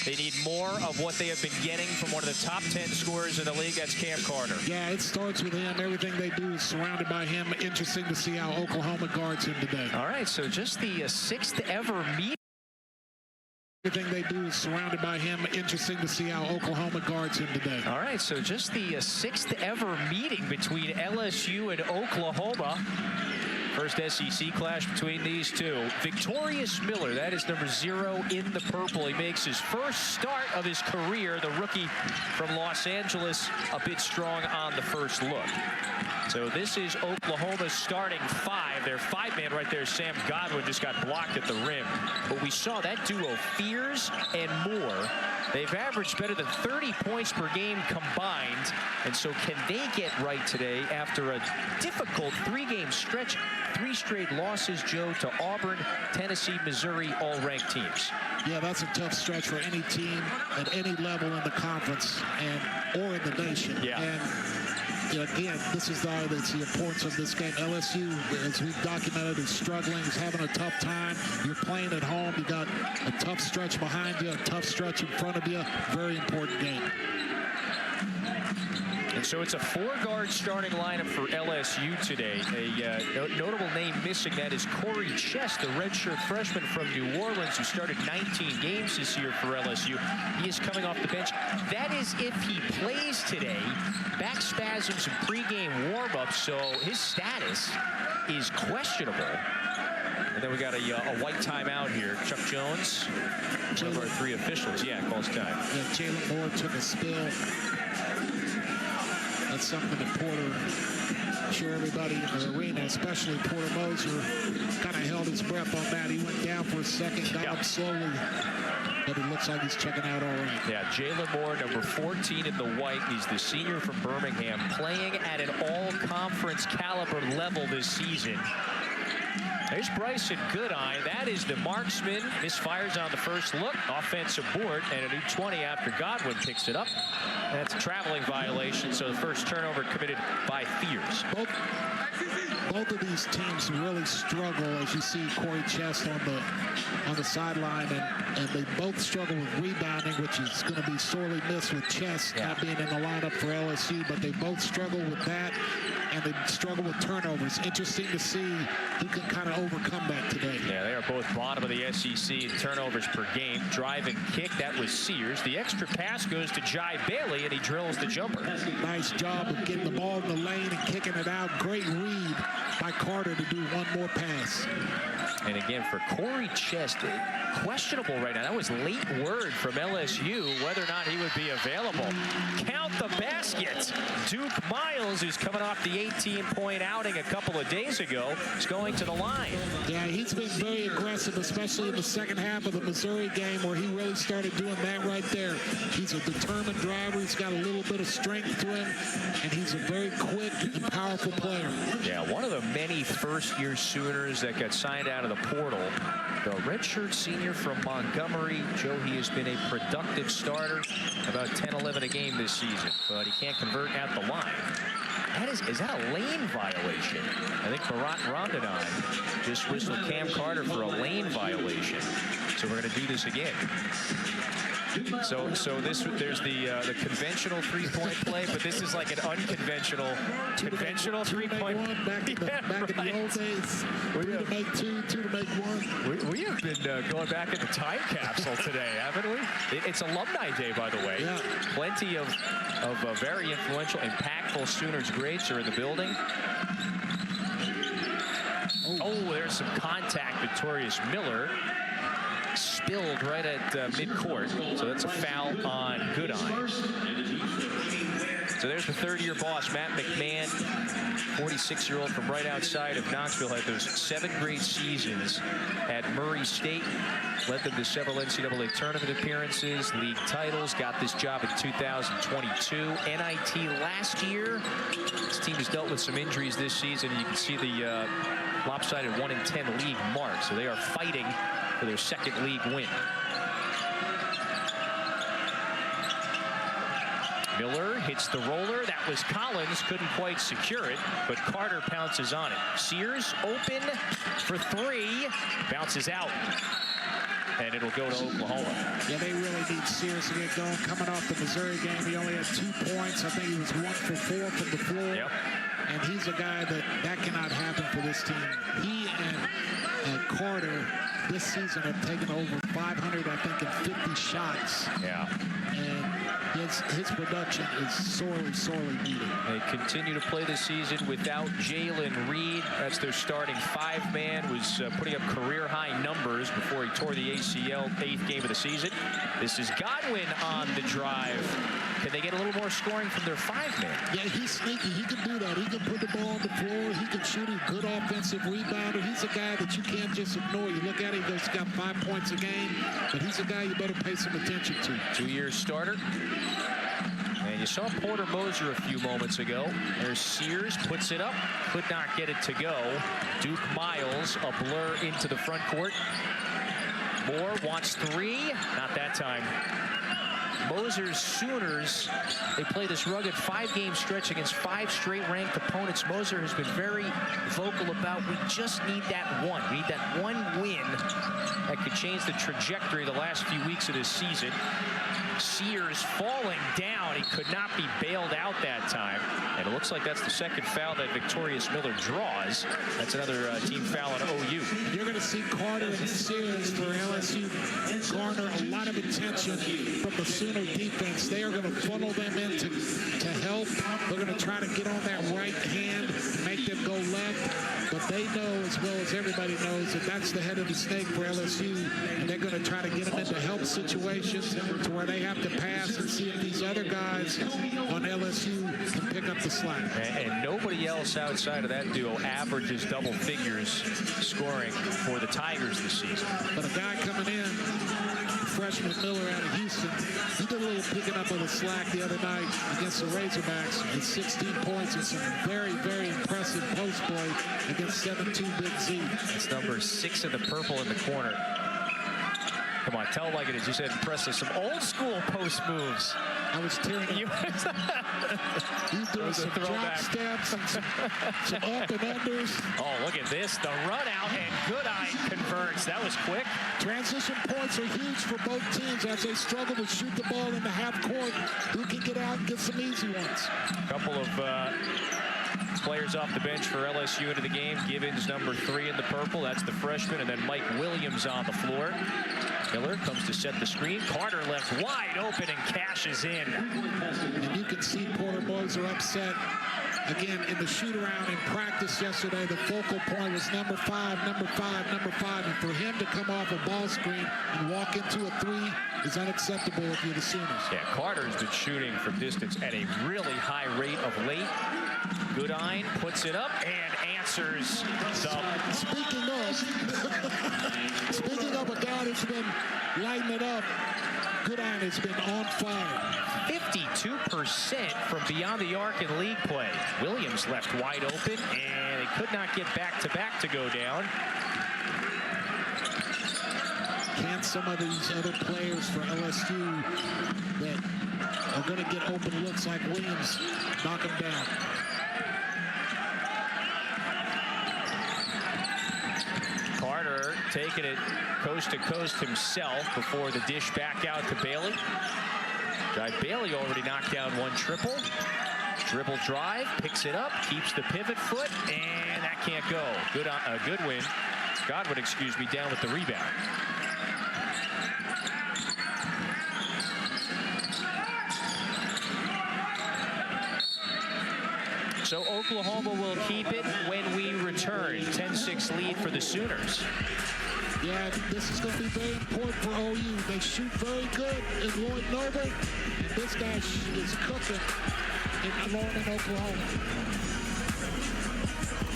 They need more of what they have been getting from one of the top 10 scorers in the league. That's Cam Carter. Yeah, it starts with him. Everything they do is surrounded by him. Interesting to see how Oklahoma guards him today. All right, so just the 6th ever meet. Everything they do is surrounded by him. Interesting to see how Oklahoma guards him today. All right, so just the 6th ever meeting between LSU and Oklahoma. First SEC clash between these two. Victorious Miller, that is number 0 in the purple. He makes his first start of his career. The rookie from Los Angeles, a bit strong on the first look. So this is Oklahoma's starting 5. Their 5-man right there, Sam Godwin, just got blocked at the rim. But we saw that duo, Fears and Moore. They've averaged better than 30 points per game combined. And so can they get right today after a difficult 3-game stretch? 3 straight losses, Joe, to Auburn, Tennessee, Missouri, all ranked teams. Yeah, that's a tough stretch for any team at any level in the conference or in the nation. Yeah. And again, this is the importance of this game. LSU, as we've documented, is struggling, is having a tough time. You're playing at home. You got a tough stretch behind you, a tough stretch in front of you. Very important game. And so it's a 4-guard starting lineup for LSU today. A notable name missing, that is Corey Chest, the redshirt freshman from New Orleans who started 19 games this year for LSU. He is coming off the bench. That is if he plays today. Back spasms and pregame warm-ups, so his status is questionable. And then we got a white timeout here. Chuck Jones, one of our 3 officials. Yeah, calls time. Yeah, Jalen Moore took a spill. That's something that Porter, I'm sure everybody in the arena, especially Porter Moser, kind of held his breath on that. He went down for a second, got up slowly, but it looks like he's checking out all right. Yeah, Jalen Moore, number 14 in the white. He's the senior from Birmingham, playing at an all-conference caliber level this season. There's Bryson Goodine. That is the marksman. Misfires on the first look. Offensive board, and a new 20 after Godwin picks it up. That's a traveling violation, so the first turnover committed by Fears. Both of these teams really struggle, as you see Corey Chest on the sideline, and they both struggle with rebounding, which is going to be sorely missed with Chest not being in the lineup for LSU, but they both struggle with that, and they struggle with turnovers. Interesting to see who can kind of overcome that today. Yeah, they are both bottom of the SEC in turnovers per game. Drive and kick, that was Sears. The extra pass goes to Jai Bailey, and he drills the jumper. Nice job of getting the ball in the lane and kicking it out. Great read by Carter to do one more pass. And again, for Corey Chest, questionable right now. That was late word from LSU whether or not he would be available. Count the basket. Duke Miles, who's coming off the 18-point outing a couple of days ago, is going to the line. Yeah, he's been very aggressive, especially in the second half of the Missouri game, where he really started doing that right there. He's a determined driver. He's got a little bit of strength to him, and he's a very quick and powerful player. Yeah, one of the many first-year Sooners that got signed out of the portal. The redshirt senior from Montgomery. Joe, he has been a productive starter, about 10-11 a game this season, but he can't convert at the line. Is that a lane violation? I think Barat Rondonine just whistled Cam Carter for a lane violation. So we're going to do this again. So there's the conventional 3-point play, but this is like an unconventional conventional 3-point. Back in the old days, 3 to make 2, 2 to make 1. We have been going back in the time capsule today, haven't we? It's Alumni Day, by the way. Yeah. Plenty of very influential, impactful Sooners greats are in the building. Oh, there's some contact. Victorious Miller spilled right at midcourt, so that's a foul on Goodine. So there's the third-year boss, Matt McMahon, 46-year-old from right outside of Knoxville, had those 7 great seasons at Murray State, led them to several NCAA tournament appearances, league titles, got this job in 2022. NIT last year. This team has dealt with some injuries this season, and you can see the lopsided 1-10 league mark, so they are fighting for their second league win. Miller hits the roller. That was Collins, couldn't quite secure it, but Carter pounces on it. Sears open for 3, bounces out, and it'll go to Oklahoma. Yeah, they really really needs Sears to get going. Coming off the Missouri game, he only had 2 points. I think he was 1 for 4 from the floor. Yep. And he's a guy that cannot happen for this team. He and Carter this season have taken over 500, I think, and 50 shots. Yeah. And his production is sorely needed. They continue to play this season without Jalen Reed. That's their starting 5-man. Was putting up career-high numbers before he tore the ACL, 8th game of the season. This is Godwin on the drive. Can they get a little more scoring from their 5-man? Yeah, he's sneaky. He can do that. He can put the ball on the floor. He can shoot. He's a good offensive rebounder. He's a guy that you can't just ignore. You look at him, he's got 5 points a game, but he's a guy you better pay some attention to. 2-year starter. And you saw Porter Moser a few moments ago. There's Sears, puts it up, could not get it to go. Duke Miles, a blur into the front court. Moore wants 3, not that time. Moser's Sooners, they play this rugged 5-game stretch against 5 straight ranked opponents. Moser has been very vocal about, we just need that one. We need that one win that could change the trajectory of the last few weeks of this season. Sears falling down. He could not be bailed out that time. And it looks like that's the second foul that Victorious Miller draws. That's another team foul on OU. You're going to see Carter and Sears for LSU garner a lot of attention from the Sooner defense. They are going to funnel them in to help. They're going to try to get on that right hand, make them go left. But they know as well as everybody knows that that's the head of the snake for LSU. And they're going to try to get them into help situations to where they have to pass and see if these other guys on LSU can pick up the slack. And nobody else outside of that duo averages double figures scoring for the Tigers this season. But a guy coming in, freshman Miller out of Houston, he did a little picking up of the slack the other night against the Razorbacks with 16 points and some very impressive post play against 7-2 Big Z. It's number 6 in the purple in the corner. Come on, tell it like it is. You said impressive. Some old school post moves. I was tearing up. He's doing some drop steps and some up and unders. Oh, look at this. The run out and Goodine converts. That was quick. Transition points are huge for both teams as they struggle to shoot the ball in the half court. Who can get out and get some easy ones? A couple of players off the bench for LSU into the game. Gibbons, number 3 in the purple. That's the freshman. And then Mike Williams on the floor. Miller comes to set the screen. Carter left wide open and cashes in. And you can see Porter Moser upset. Again, in the shoot-around in practice yesterday, the focal point was number 5. And for him to come off a ball screen and walk into a 3 is unacceptable if you're the Sooners. Yeah, Carter's been shooting from distance at a really high rate of late. Goodine puts it up and answers. Speaking of a guy that's been lighting it up, Goodine has been on fire. 52% from beyond the arc in league play. Williams left wide open, and they could not get back-to-back to go down. Can some of these other players for LSU that are going to get open looks like Williams knock them down? Carter taking it coast to coast himself before the dish back out to Bailey. Bailey already knocked down 1 triple. Dribble drive, picks it up, keeps the pivot foot, and that can't go. Godwin, excuse me, down with the rebound. So Oklahoma will keep it when we return. 10-6 lead for the Sooners. Yeah, this is going to be very important for OU. They shoot very good in Lloyd Noble, and this guy is cooking in Norman, Oklahoma.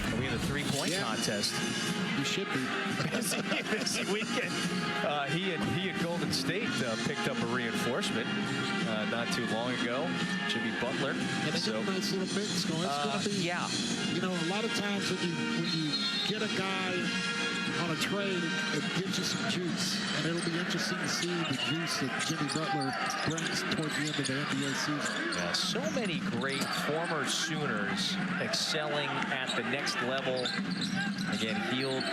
Are we in the 3-point contest? You should be. This weekend, he and Golden State picked up a reinforcement not too long ago. Jimmy Butler. And they get a nice little mix going. It's going to be, you know, a lot of times when you get a guy on a trade, it gives you some juice. And it'll be interesting to see the juice that Jimmy Butler brings towards the end of the NBA season. Yeah, so many great former Sooners excelling at the next level. Again, Hield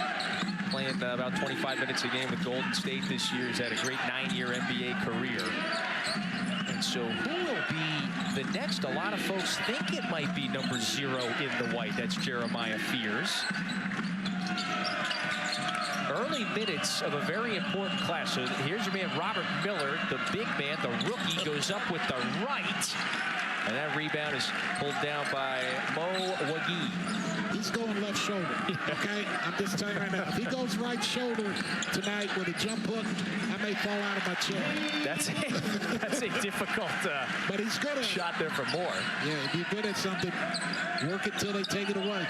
playing about 25 minutes a game with Golden State this year. He's had a great 9-year NBA career. And so who will be the next? A lot of folks think it might be number 0 in the white. That's Jeremiah Fears. Early minutes of a very important class. So here's your man, Robert Miller, the big man, the rookie, goes up with the right. And that rebound is pulled down by Mo Wagee. He's going left shoulder, okay? I'm just telling you right now, if he goes right shoulder tonight with a jump hook, I may fall out of my chair. That's a difficult but he's good at shot there for Moore. Yeah, if you're good at something, work it till they take it away.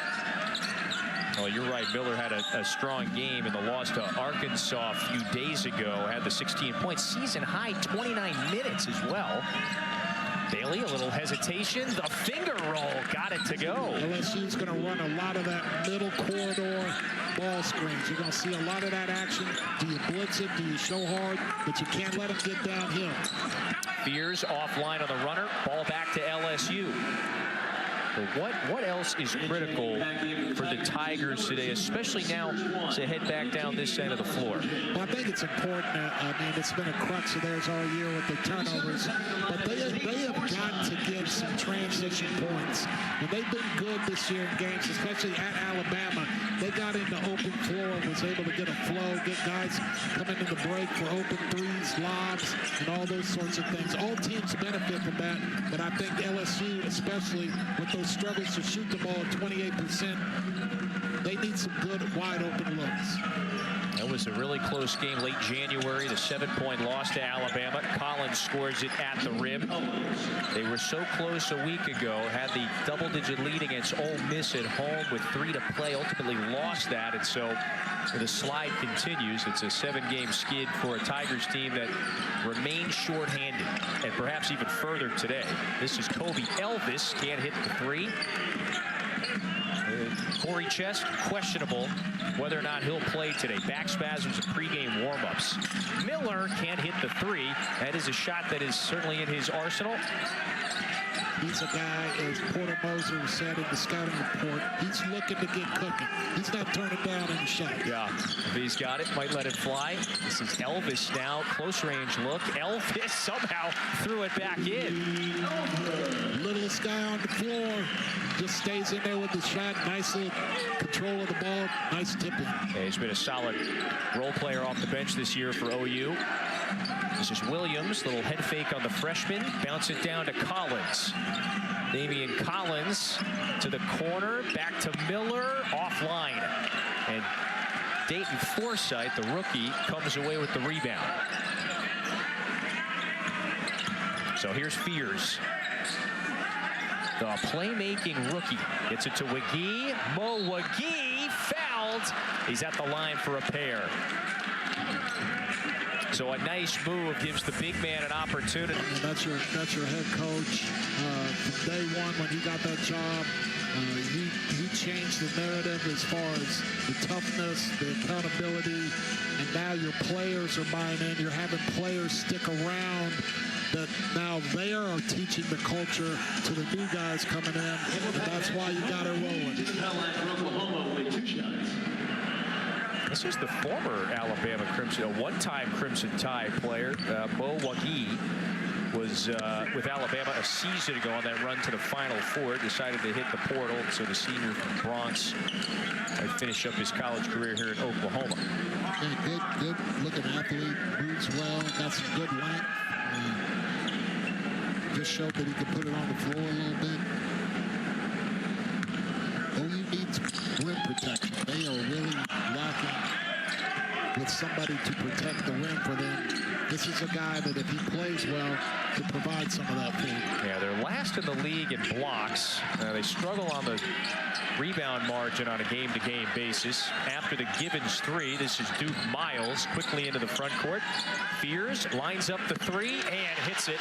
Well, you're right. Miller had a strong game in the loss to Arkansas a few days ago. Had the 16 points, season high 29 minutes as well. Bailey, a little hesitation. The finger roll got it to go. LSU's going to run a lot of that middle corridor ball screens. You're going to see a lot of that action. Do you blitz it? Do you show hard? But you can't let them get downhill. Fears offline on the runner. Ball back to LSU. But what else is critical for the Tigers today, especially now as they head back down this end of the floor? Well, I think it's important. I mean, it's been a crux of theirs all year with the turnovers. But they have got to get some transition points. And they've been good this year in games, especially at Alabama. They got into open floor and was able to get a flow, get guys coming in the break for open threes, lobs, and all those sorts of things. All teams benefit from that. But I think LSU, especially with those struggles to shoot the ball at 28%, they need some good wide open looks. That was a really close game late January, the 7-point loss to Alabama. Collins scores it at the rim. They were so close a week ago, had the double-digit lead against Ole Miss at home with 3 to play, ultimately lost that, and so the slide continues. It's a 7-game skid for a Tigers team that remains shorthanded, and perhaps even further today. This is Kobe Elvis, can't hit the 3. Corey Chest, questionable whether or not he'll play today. Back spasms and pregame warm-ups. Miller can't hit the 3. That is a shot that is certainly in his arsenal. He's a guy, as Porter Moser said in the scouting report, he's looking to get cooking. He's not turning down any shot. Yeah, if he's got it, might let it fly. This is Elvis now, close range look. Elvis somehow threw it back in. Littlest guy on the floor, just stays in there with the shot. Nice little control of the ball, nice tipping. Yeah, he's been a solid role player off the bench this year for OU. This is Williams, little head fake on the freshman, bounce it down to Collins. Damian Collins to the corner, back to Miller, offline. And Dayton Forsythe, the rookie, comes away with the rebound. So here's Fears. The playmaking rookie gets it to Wagee. Mo Wagee fouled. He's at the line for a pair. So a nice move gives the big man an opportunity. I mean, that's your head coach. From day one when he got that job, he changed the narrative as far as the toughness, the accountability, and now your players are buying in. You're having players stick around that now they are teaching the culture to the new guys coming in, and that's why you got it rolling. This is the former Alabama Crimson, a one-time Crimson Tide player. Mo Wagee was with Alabama a season ago on that run to the Final Four. Decided to hit the portal, so the senior from Bronx might finish up his college career here in Oklahoma. Good looking athlete, moves well, got some good length. Just showed that he could put it on the floor a little bit. OU needs rim protection. They are really lacking with somebody to protect the rim for them. This is a guy that if he plays well, could provide some of that for him. Yeah, they're last in the league in blocks. They struggle on the rebound margin on a game-to-game basis. After the Gibbons 3, this is Duke Miles quickly into the front court. Fears lines up the 3 and hits it.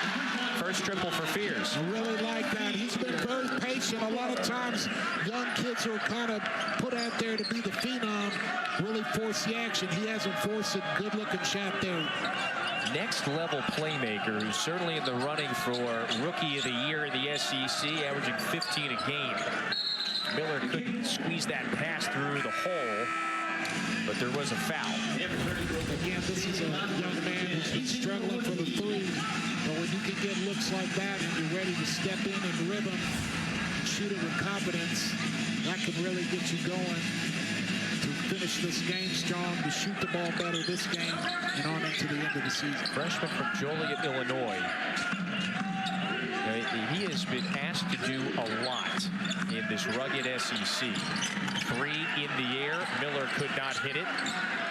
First triple for Fears. I really like that. He's been very patient. A lot of times, young kids are kind of put out there to be the phenom, really force the action. He hasn't forced a good-looking shot there. Next level playmaker who's certainly in the running for Rookie of the Year in the SEC, averaging 15 a game. Miller couldn't squeeze that pass through the hole. but there was a foul. Again, this is a young man who's been struggling for the three. But when you can get looks like that and you're ready to step in rhythm and shoot it with confidence, that can really get you going to finish this game strong, to shoot the ball better this game and on into the end of the season. Freshman from Joliet, Illinois. He has been asked to do a lot in this rugged SEC. Three in the air. Miller could not hit it,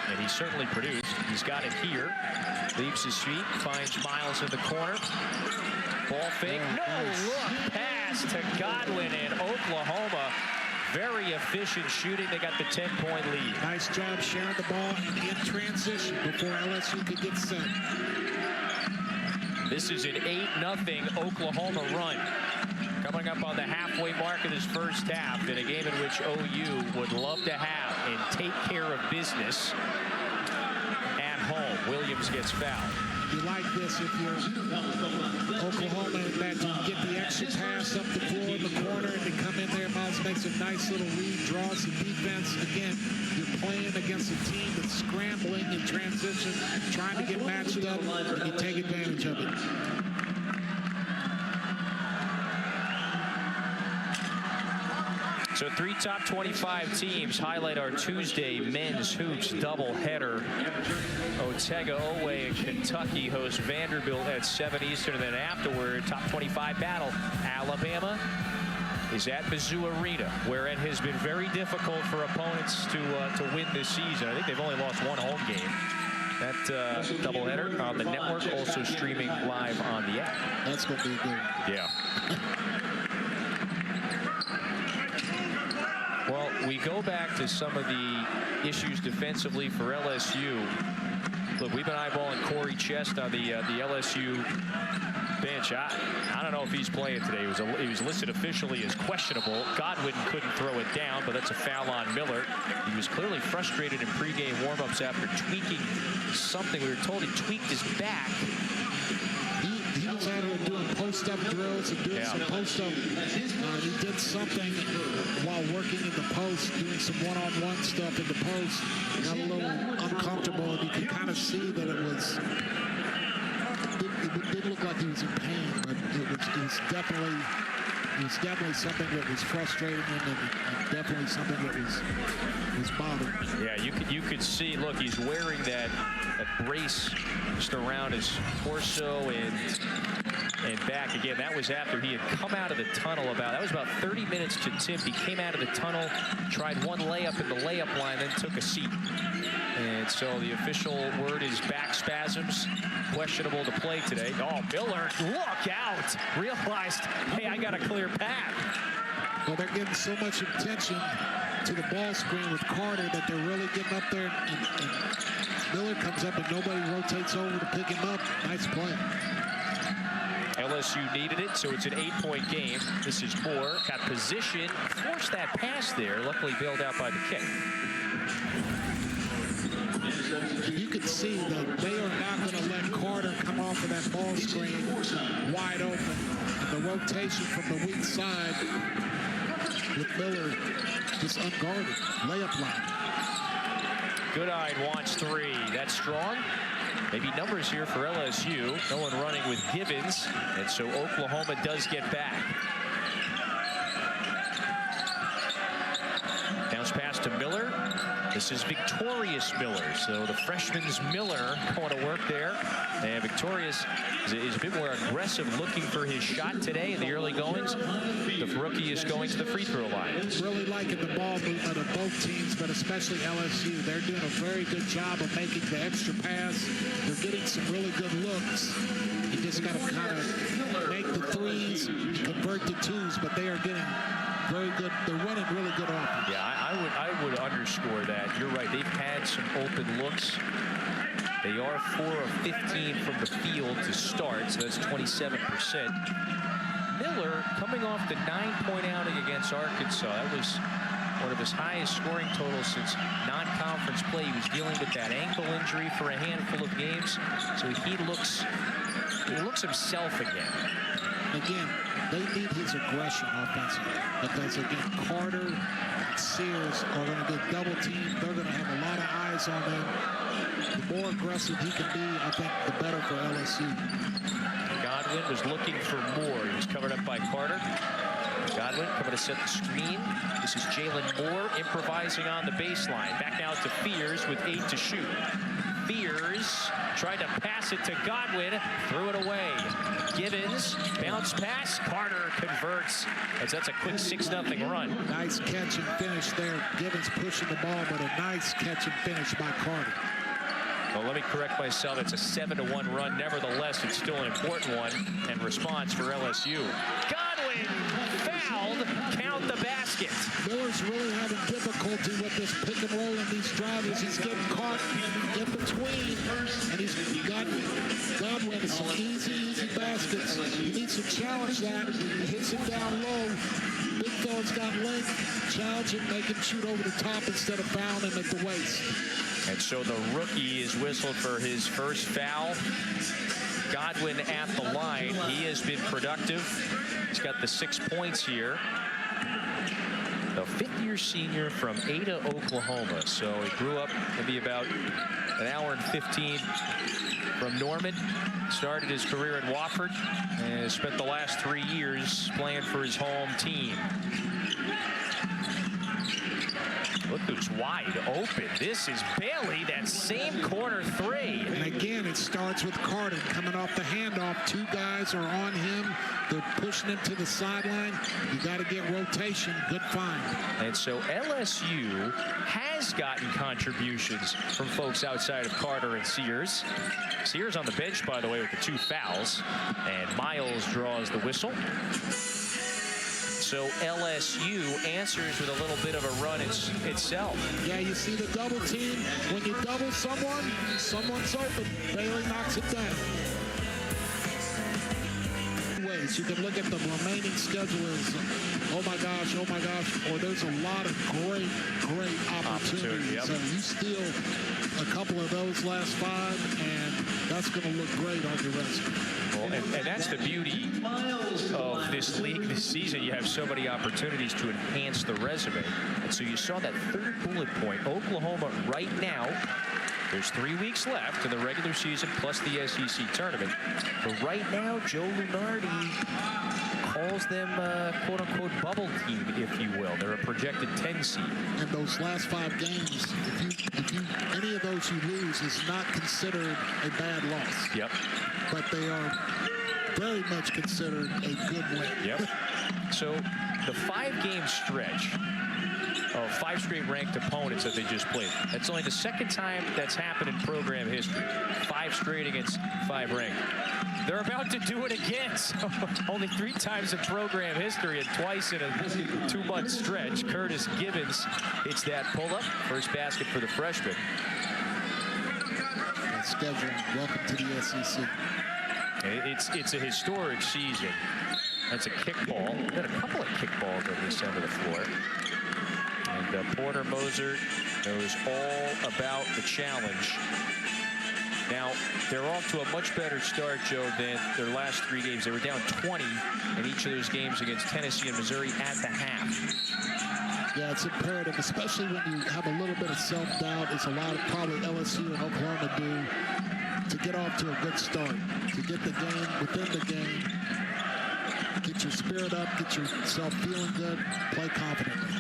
and he certainly produced. He's got it here. Leaves his feet, finds Miles in the corner. Ball fake. No look pass to Godwin in Oklahoma. Very efficient shooting. They got the 10-point lead. Nice job sharing the ball in transition before LSU could get set. This is an 8-0 Oklahoma run. Coming up on the halfway mark of this first half in a game in which OU would love to have and take care of business at home. Williams gets fouled. You like this if you're Oklahoma, that you get the extra pass up the floor in the corner and they come in there. Miles makes a nice little read, draws some defense. Again, you're playing against a team that's scrambling in transition, trying to get matched up, and you take advantage of it. So 3 top 25 teams highlight our Tuesday men's hoops doubleheader. Otega Oweh and Kentucky host Vanderbilt at 7 Eastern, and then afterward, top 25 battle. Alabama is at Mizzou Arena, where it has been very difficult for opponents to win this season. I think they've only lost one home game. That doubleheader on the network, also streaming live on the app. That's going to be good. Yeah. Well, we go back to some of the issues defensively for LSU. Look, we've been eyeballing Corey Chest on the LSU bench. I don't know if he's playing today. He was listed officially as questionable. Godwin couldn't throw it down, but that's a foul on Miller. He was clearly frustrated in pregame warmups after tweaking something. We were told he tweaked his back. He was out there doing post-up drills and doing some post-up. He did something while working in the post, doing some one-on-one stuff in the post. Got a little uncomfortable, and you could kind of see that it didn't look like he was in pain, but it was definitely something that was frustrating him, and definitely something that was bothering. Yeah, you could see. Look, he's wearing that brace just around his torso and back. Again, that was after he had come out of the tunnel. That was about 30 minutes to tip. He came out of the tunnel, tried one layup in the layup line, then took a seat. And so the official word is back spasms, questionable to play today. Oh, Miller, look out! Realized, hey, I got a clear path. Well, they're getting so much attention to the ball screen with Carter that they're really getting up there, and Miller comes up and nobody rotates over to pick him up. Nice play. LSU needed it, so it's an 8-point game. This is Moore, got position, forced that pass there, luckily bailed out by the kick. You can see that they are not going to let Carter come off of that ball screen wide open. And the rotation from the weak side with Miller just unguarded. Layup line. Goodine wants 3. That's strong. Maybe numbers here for LSU. No one running with Gibbons. And so Oklahoma does get back. Bounce pass to Miller. This is Victorious Miller. So the freshman's Miller going to work there. And Victorious is a bit more aggressive, looking for his shot today in the early goings. The rookie is going to the free throw line. Really liking the ball movement of both teams, but especially LSU. They're doing a very good job of making the extra pass. They're getting some really good looks. You just got to kind of make the threes, convert the twos, but they are getting very good. They're running really good offense. Yeah, I would underscore that. You're right. They've had some open looks. They are 4 of 15 from the field to start, so that's 27%. Miller coming off the 9-point outing against Arkansas. That was one of his highest scoring totals since non-conference play. He was dealing with that ankle injury for a handful of games, so he looks himself again. again, they need his aggression offensively because, again, Carter and Sears are going to get double teamed. They're going to have a lot of eyes on them. The more aggressive he can be, I think, the better for LSU. Godwin was looking for more. He was covered up by Carter. Godwin coming to set the screen. This is Jalen Moore improvising on the baseline. Back now to Fears with 8 to shoot. Fears tried to pass it to Godwin, threw it away. Gibbons, bounce pass, Carter converts as that's a quick 6-0 run. Nice catch and finish there. Gibbons pushing the ball, but a nice catch and finish by Carter. Well, let me correct myself. It's a 7-1 run. Nevertheless, it's still an important one and response for LSU. Godwin fouled. Count the basket. Miller's really having difficulty with this pick and roll in these drivers. He's getting caught in between, and he's got Godwin some easy baskets. He needs to challenge that. He hits him down low. Big fella's got length. Challenge him, make him shoot over the top instead of fouling him at the waist. And so the rookie is whistled for his first foul. Godwin at the line. He has been productive. He's got the 6 points here. The fifth-year senior from Ada, Oklahoma. So he grew up maybe about an hour and 15 from Norman. Started his career at Wofford and spent the last 3 years playing for his home team. Look who's wide open. This is Bailey, that same corner three. And again, it starts with Carter coming off the handoff. 2 guys are on him. They're pushing him to the sideline. You got to get rotation. Good find. And so LSU has gotten contributions from folks outside of Carter and Sears. Sears on the bench, by the way, with the 2 fouls. And Miles draws the whistle. So LSU answers with a little bit of a run itself. Yeah, you see the double team. When you double someone, someone's open. Bailey knocks it down. Ways you can look at the remaining schedule as, oh my gosh, or there's a lot of great opportunities. Yep. So you steal a couple of those last 5, and that's going to look great on your resume. Well, and that's the beauty of this league this season. You have so many opportunities to enhance the resume. And so you saw that 3rd bullet point. Oklahoma right now, there's 3 weeks left in the regular season plus the SEC tournament. But right now, Joe Lunardi calls them quote-unquote bubble team, if you will. They're a projected 10 seed. And those last 5 games, if you any of those you lose is not considered a bad loss. Yep. But they are very much considered a good win. Yep. So the 5-game stretch of 5 straight ranked opponents that they just played. That's only the 2nd time that's happened in program history. 5 straight against 5 ranked. They're about to do it again. So only 3 times in program history and twice in a 2-month stretch. Curtis Gibbons hits that pull-up. First basket for the freshman. And scheduling. Welcome to the SEC. It's a historic season. That's a kickball. We've got a couple of kickballs on this end of the floor. And Porter Moser knows all about the challenge. Now, they're off to a much better start, Joe, than their last 3 games. They were down 20 in each of those games against Tennessee and Missouri at the half. Yeah, it's imperative, especially when you have a little bit of self-doubt, as a lot of probably LSU and Oklahoma do, to get off to a good start, to get the game within the game, get your spirit up, get yourself feeling good, play confidently.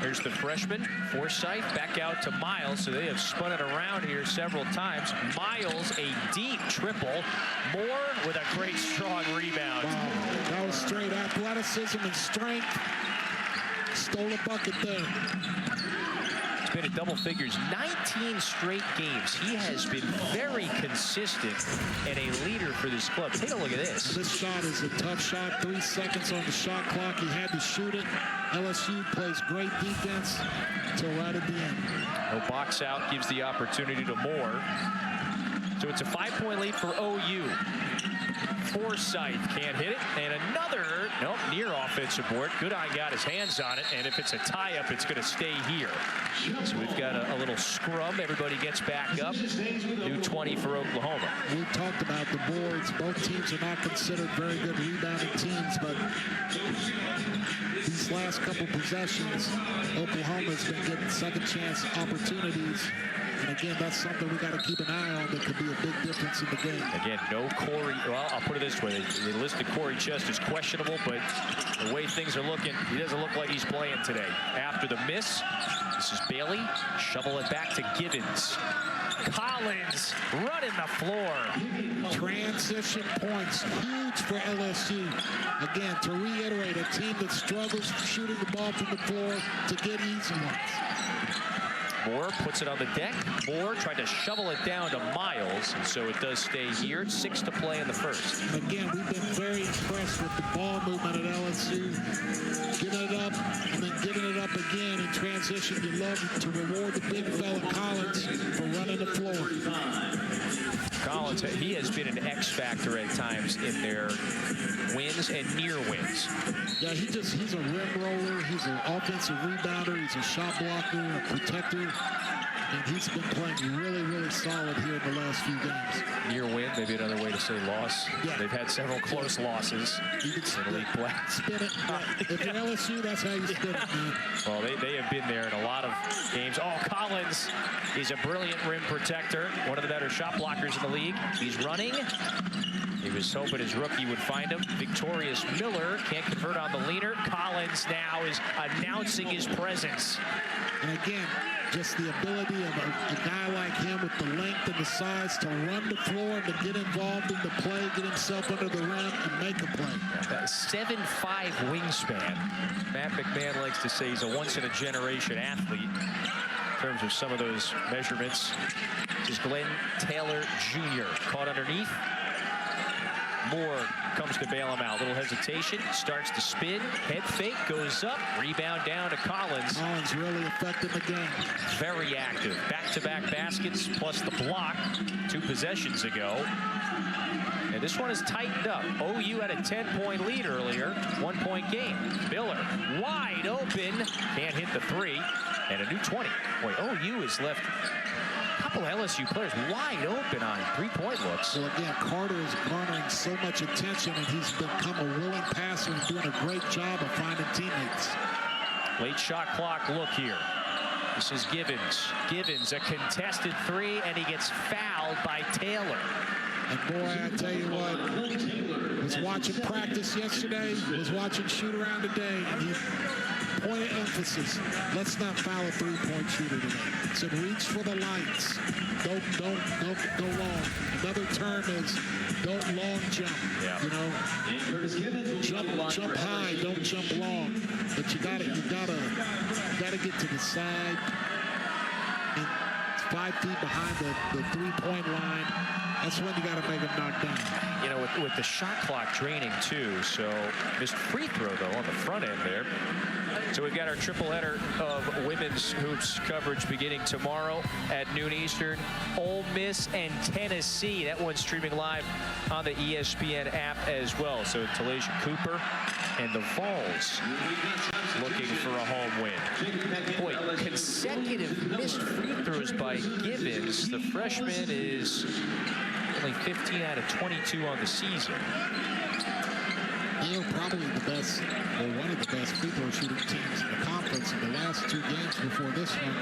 Here's the freshman, Forsythe, back out to Miles, so they have spun it around here several times. Miles, a deep triple. Moore with a great, strong rebound. Wow, that was straight athleticism and strength. Stole a bucket there. It's been in double figures 19 straight games. He has been very consistent and a leader for this club. Take a look at this. This shot is a tough shot. 3 seconds on the shot clock. He had to shoot it. LSU plays great defense until right at the end. No box out, gives the opportunity to Moore. So it's a 5-point lead for OU. Forsythe can't hit it, and another, nope, near offensive board. Goodine got his hands on it, and if it's a tie-up, it's going to stay here. So we've got a little scrum. Everybody gets back up. New 20 for Oklahoma. We talked about the boards. Both teams are not considered very good rebounding teams, but these last couple possessions, Oklahoma's been getting second chance opportunities. And again, that's something we got to keep an eye on that could be a big difference in the game. Again, no Corey. Well, I'll put it this way. They listed Corey Chest as questionable, but the way things are looking, he doesn't look like he's playing today. After the miss, this is Bailey. Shovel it back to Givens. Collins running the floor. Transition points, huge for LSU. Again, to reiterate, a team that struggles shooting the ball from the floor to get easy ones. Moore puts it on the deck. Moore tried to shovel it down to Miles, and so it does stay here. 6 to play in the first. Again, we've been very impressed with the ball movement at LSU. Giving it up and then giving it up again in transition. You love to reward the big fella Collins for running the floor. Collins, he has been an X factor at times in their wins and near wins. Yeah, he's a rim roller. He's an offensive rebounder. He's a shot blocker, a protector. And he's been playing really, really solid here in the last few games. Near win, maybe another way to say loss. Yeah. They've had several close losses. You can in elite play. Spin it. Yeah. If you're LSU, that's how you spin it, man. Well, they have been there in a lot of games. Oh, Collins is a brilliant rim protector. One of the better shot blockers in the league. He's running. He was hoping his rookie would find him. Victorious Miller can't convert on the leaner. Collins now is announcing his presence. And again, just the ability of a guy like him with the length and the size to run the floor and to get involved in the play, get himself under the rim and make a play. That 7'5" wingspan. Matt McMahon likes to say he's a once-in-a-generation athlete in terms of some of those measurements. This is Glenn Taylor Jr. caught underneath. Moore comes to bail him out. Little hesitation, starts to spin, head fake, goes up, rebound down to Collins. Collins really affected the game. Very active. Back-to-back baskets plus the block 2 possessions ago. And this one is tightened up. OU had a 10-point lead earlier, 1-point game. Miller wide open, can't hit the 3, and a new 20. Boy, OU is left a couple LSU players wide open on 3-point looks. So again, Carter is garnering so much attention, and he's become a willing passer and doing a great job of finding teammates. Late shot clock look here. This is Givens. Givens, a contested 3, and he gets fouled by Taylor. And boy, I tell you what, was watching practice yesterday, was watching shoot around today, and he point of emphasis, let's not foul a 3-point shooter today. So reach for the lights. Don't go long. Another term is don't long jump. Yeah. You know, jump high, don't jump long. But you gotta get to the side and 5 feet behind the 3-point line. That's when you got to make them knock down. You know, with the shot clock draining too, so missed free throw though on the front end there. So we've got our triple header of women's hoops coverage beginning tomorrow at noon Eastern. Ole Miss and Tennessee. That one's streaming live on the ESPN app as well. So Talaysia Cooper and the Vols looking for a home win. Boy, consecutive missed free throws by Givens. The freshman is only 15 out of 22 on the season. They're probably the best, or one of the best free throw shooting teams in the conference. In the last 2 games before this one,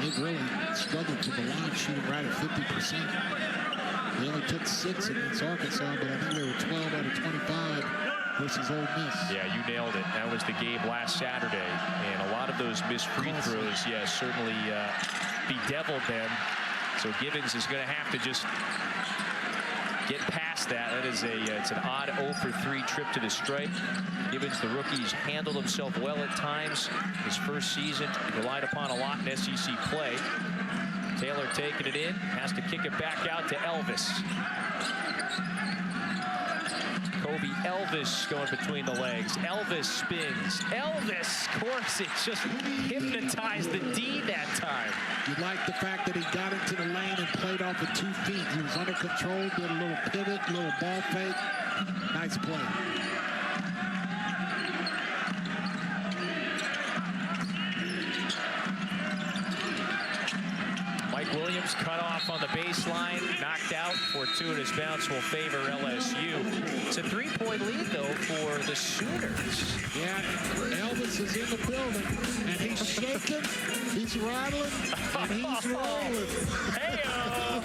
they've really struggled to the line, shooting right at 50%. They only took 6 against Arkansas, but I think they were 12 out of 25 versus Ole Miss. Yeah, you nailed it. That was the game last Saturday, and a lot of those missed free throws, yeah, certainly bedeviled them. So Givens is going to have to just get past that. That is it's an odd 0 for 3 trip to the stripe. Givens, the rookie's handled himself well at times. His first season relied upon a lot in SEC play. Taylor taking it in, has to kick it back out to Elvis. Kobe Elvis going between the legs. Elvis spins. Elvis scores it. Just hypnotized the D that time. You like the fact that he got into the lane and played off of 2 feet. He was under control, did a little pivot, a little ball fake. Nice play. Williams cut off on the baseline, knocked out. Fortuitous bounce will favor LSU. It's a 3-point lead, though, for the Sooners. Yeah, Elvis is in the building, and he's shaking, he's rattling, and he's rolling. Hey-o!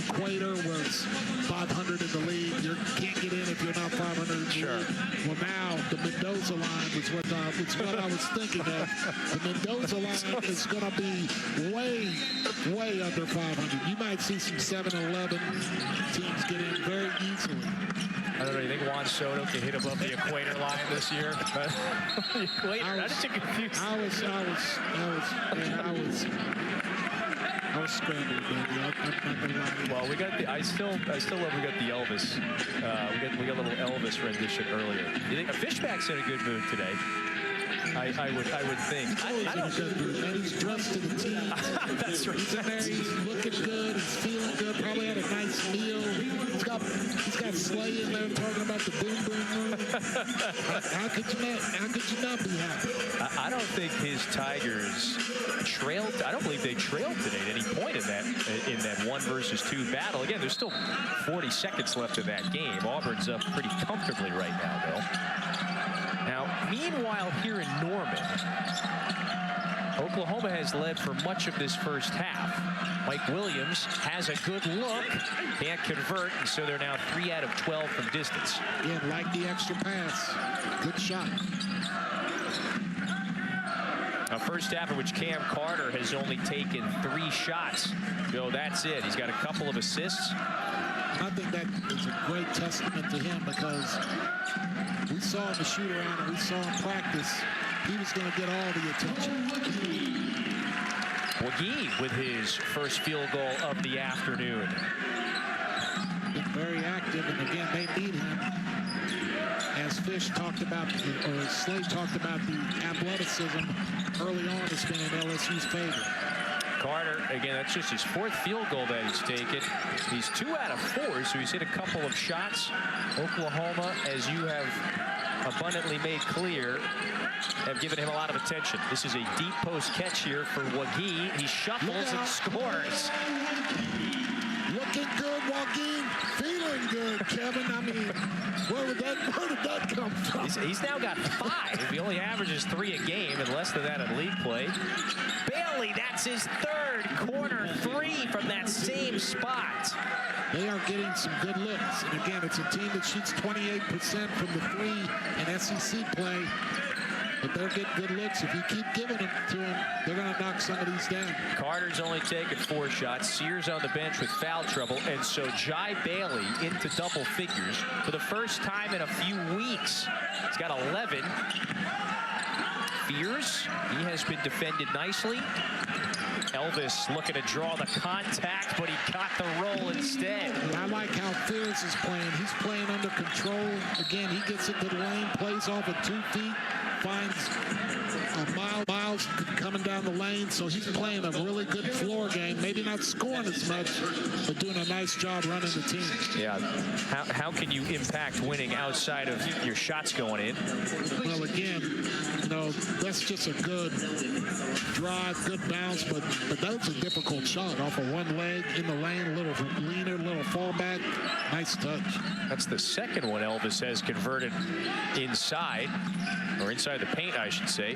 Equator was 500 in the league. You can't get in if you're not 500 in the league. Well, now the Mendoza line was what I was thinking of. The Mendoza line is going to be way, way under 500. You might see some 7-11 teams get in very easily. I don't know. You think Juan Soto can hit above the equator line this year? But the equator, how did you confuse? I was scrambling, baby. I'm not gonna lie. Well, we got the. I still love. We got the Elvis. We got a little Elvis rendition earlier. You think Fishback's in a good mood today? I would think. I don't. And he's dressed to the T. That's right. He's in there. He's looking good. He's feeling good. Probably had a nice meal. He's got Slay in there talking about the boom boom boom. How could you not be happy? I don't think his Tigers trailed. I don't believe they trailed today at any point in that 1 versus 2 battle. Again, there's still 40 seconds left in that game. Auburn's up pretty comfortably right now, though. Now, meanwhile, here in Norman, Oklahoma has led for much of this first half. Mike Williams has a good look, can't convert, and so they're now 3 out of 12 from distance. Yeah, like the extra pass. Good shot. A first half in which Cam Carter has only taken 3 shots. So that's it. He's got a couple of assists. I think that is a great testament to him because we saw him shoot around and we saw him practice. He was going to get all the attention. Wagee with his first field goal of the afternoon. Been very active, and again, they need him. As Fish talked about, or Slade talked about, the athleticism early on has been in LSU's favor. Carter, again, that's just his 4th field goal that he's taken. He's 2 out of 4, so he's hit a couple of shots. Oklahoma, as you have abundantly made clear, have given him a lot of attention. This is a deep post catch here for Wagee. He shuffles and scores. Looking good, Wagee. Feeling good, Kevin. I mean, where did that come from? He's now got 5. He only averages 3 a game and less than that in league play. Bailey, that's his 3rd corner 3 from that same spot. They are getting some good looks. And again, it's a team that shoots 28% from the 3 in SEC play. But they're getting good looks. If you keep giving them to them, they're going to knock some of these down. Carter's only taken 4 shots. Sears on the bench with foul trouble. And so Jai Bailey into double figures for the first time in a few weeks. He's got 11. Fears, he has been defended nicely. Elvis looking to draw the contact, but he got the roll instead. I like how Fears is playing. He's playing under control. Again, he gets into the lane, plays off of 2 feet, finds Miles coming down the lane, so he's playing a really good floor game. Maybe not scoring as much, but doing a nice job running the team. Yeah. How can you impact winning outside of your shots going in? Well, again, you know, that's just a good drive, good bounce, but that's a difficult shot off of 1 leg in the lane, a little leaner, little fallback. Nice touch. That's the second one Elvis has converted inside, or inside the paint, I should say.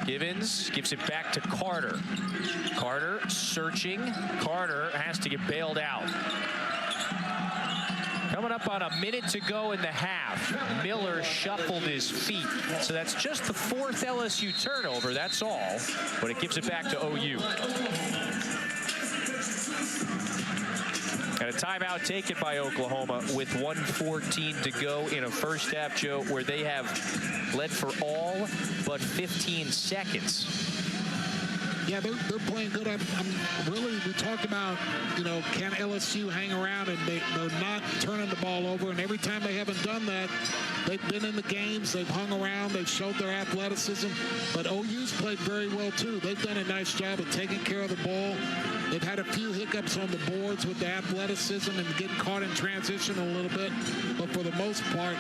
Givens gives it back to Carter. Carter searching. Carter has to get bailed out. Coming up on a minute to go in the half. Miller shuffled his feet. So that's just the 4th LSU turnover, that's all. But it gives it back to OU. And a timeout taken by Oklahoma with 1:14 to go in a first half, Joe, where they have led for all but 15 seconds. Yeah, they're playing good. We talked about, can LSU hang around, and they're not turning the ball over. And every time they haven't done that, they've been in the games, they've hung around, they've showed their athleticism. But OU's played very well, too. They've done a nice job of taking care of the ball. They've had a few hiccups on the boards with the athleticism and getting caught in transition a little bit. But for the most part,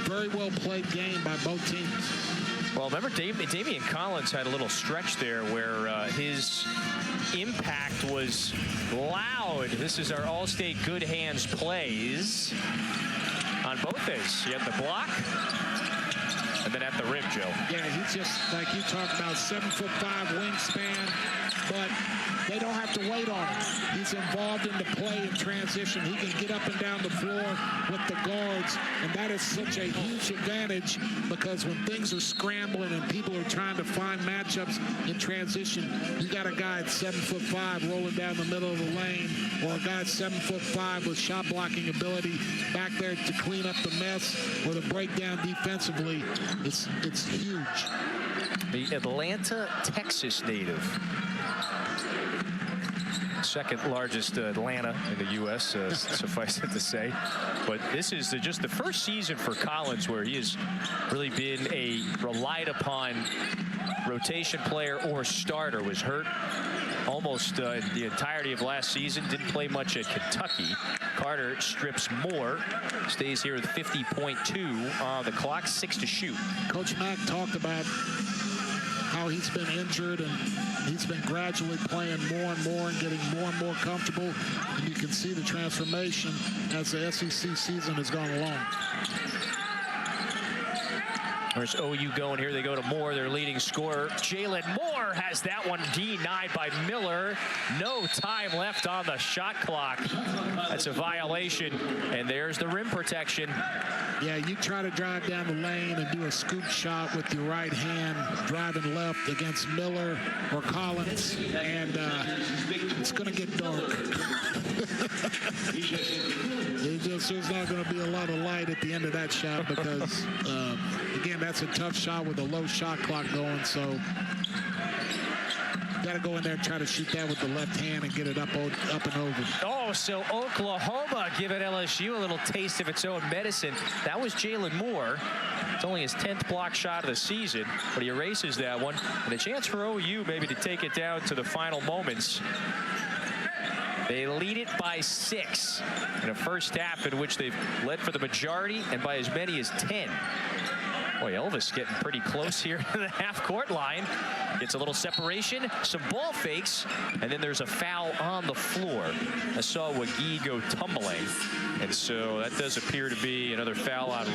very well played game by both teams. Well, remember, Damian Collins had a little stretch there where his impact was loud. This is our All-State good hands plays on both ends. He had the block and then at the rim, Joe. Yeah, he's just, like you talked about, 7'5" wingspan, but they don't have to wait on him. He's involved in the play and transition. He can get up and down the floor with the guards, and that is such a huge advantage because when things are scrambling and people are trying to find matchups in transition, you got a guy at 7'5" rolling down the middle of the lane, or a guy at 7'5" with shot blocking ability back there to clean up the mess or to break down defensively. It's huge. The Atlanta, Texas native. Second largest Atlanta in the U.S., suffice it to say. But this is just the first season for Collins where he has really been a relied upon rotation player or starter. Was hurt almost the entirety of last season. Didn't play much at Kentucky. Carter strips more. Stays here with 50.2 on the clock. 6 to shoot. Coach Mack talked about how he's been injured and he's been gradually playing more and more and getting more and more comfortable. And you can see the transformation as the SEC season has gone along. There's OU going here. They go to Moore, their leading scorer. Jalen Moore has that one denied by Miller. No time left on the shot clock. That's a violation. And there's the rim protection. Yeah, you try to drive down the lane and do a scoop shot with your right hand, driving left against Miller or Collins, and it's going to get dark. There's not going to be a lot of light at the end of that shot because, again, that's a tough shot with a low shot clock going, so got to go in there and try to shoot that with the left hand and get it up and over. Oh, so Oklahoma giving LSU a little taste of its own medicine. That was Jalen Moore. It's only his 10th block shot of the season, but he erases that one. And a chance for OU maybe to take it down to the final moments. They lead it by 6 in a first half in which they've led for the majority and by as many as 10. Boy, Elvis getting pretty close here to the half-court line. Gets a little separation, some ball fakes, and then there's a foul on the floor. I saw Wagee go tumbling, and so that does appear to be another foul on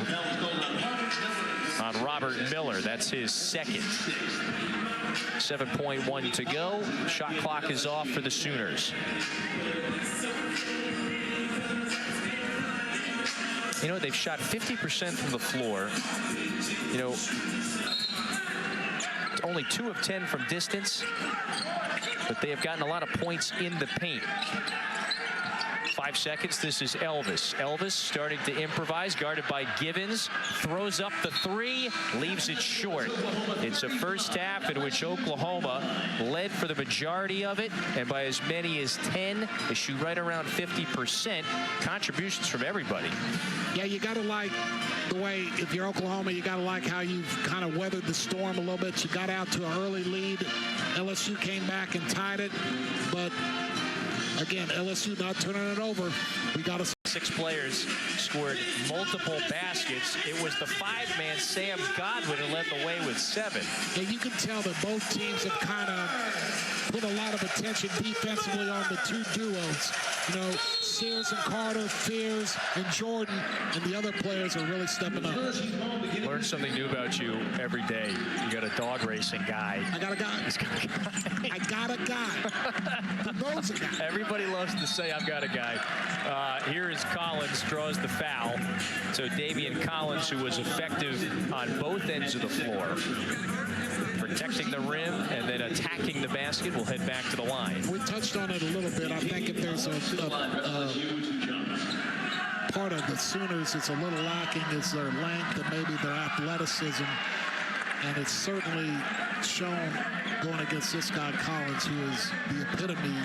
Robert Miller. That's his second. 7.1 to go. Shot clock is off for the Sooners. You know, they've shot 50% from the floor. You know, it's only 2 of 10 from distance, but they have gotten a lot of points in the paint. 5 seconds. This is Elvis. Elvis starting to improvise, guarded by Givens. Throws up the 3, leaves it short. It's a first half in which Oklahoma led for the majority of it, and by as many as 10. They shoot right around 50%. Contributions from everybody. Yeah, you got to like the way, if you're Oklahoma, you got to like how you've kind of weathered the storm a little bit. You got out to an early lead. LSU came back and tied it, but again, LSU not turning it over. We got to 6 players scored multiple baskets. It was the 5-man Sam Godwin who led the way with 7. And you can tell that both teams have kind of put a lot of attention defensively on the 2 duos. You know, Sears and Carter, Fears and Jordan, and the other players are really stepping up. Learn something new about you every day. You got a dog racing guy. I got a guy. He's got a guy. I got a guy. Who knows a guy? Everybody loves to say, I've got a guy. Here is Collins, draws the foul. So Damian Collins, who was effective on both ends of the floor, protecting the rim and then attacking the basket, will head back to the line. We touched on it a little bit. I think if there's a part of the Sooners that's a little lacking is their length and maybe their athleticism. And it's certainly shown going against this guy, Collins, who is the epitome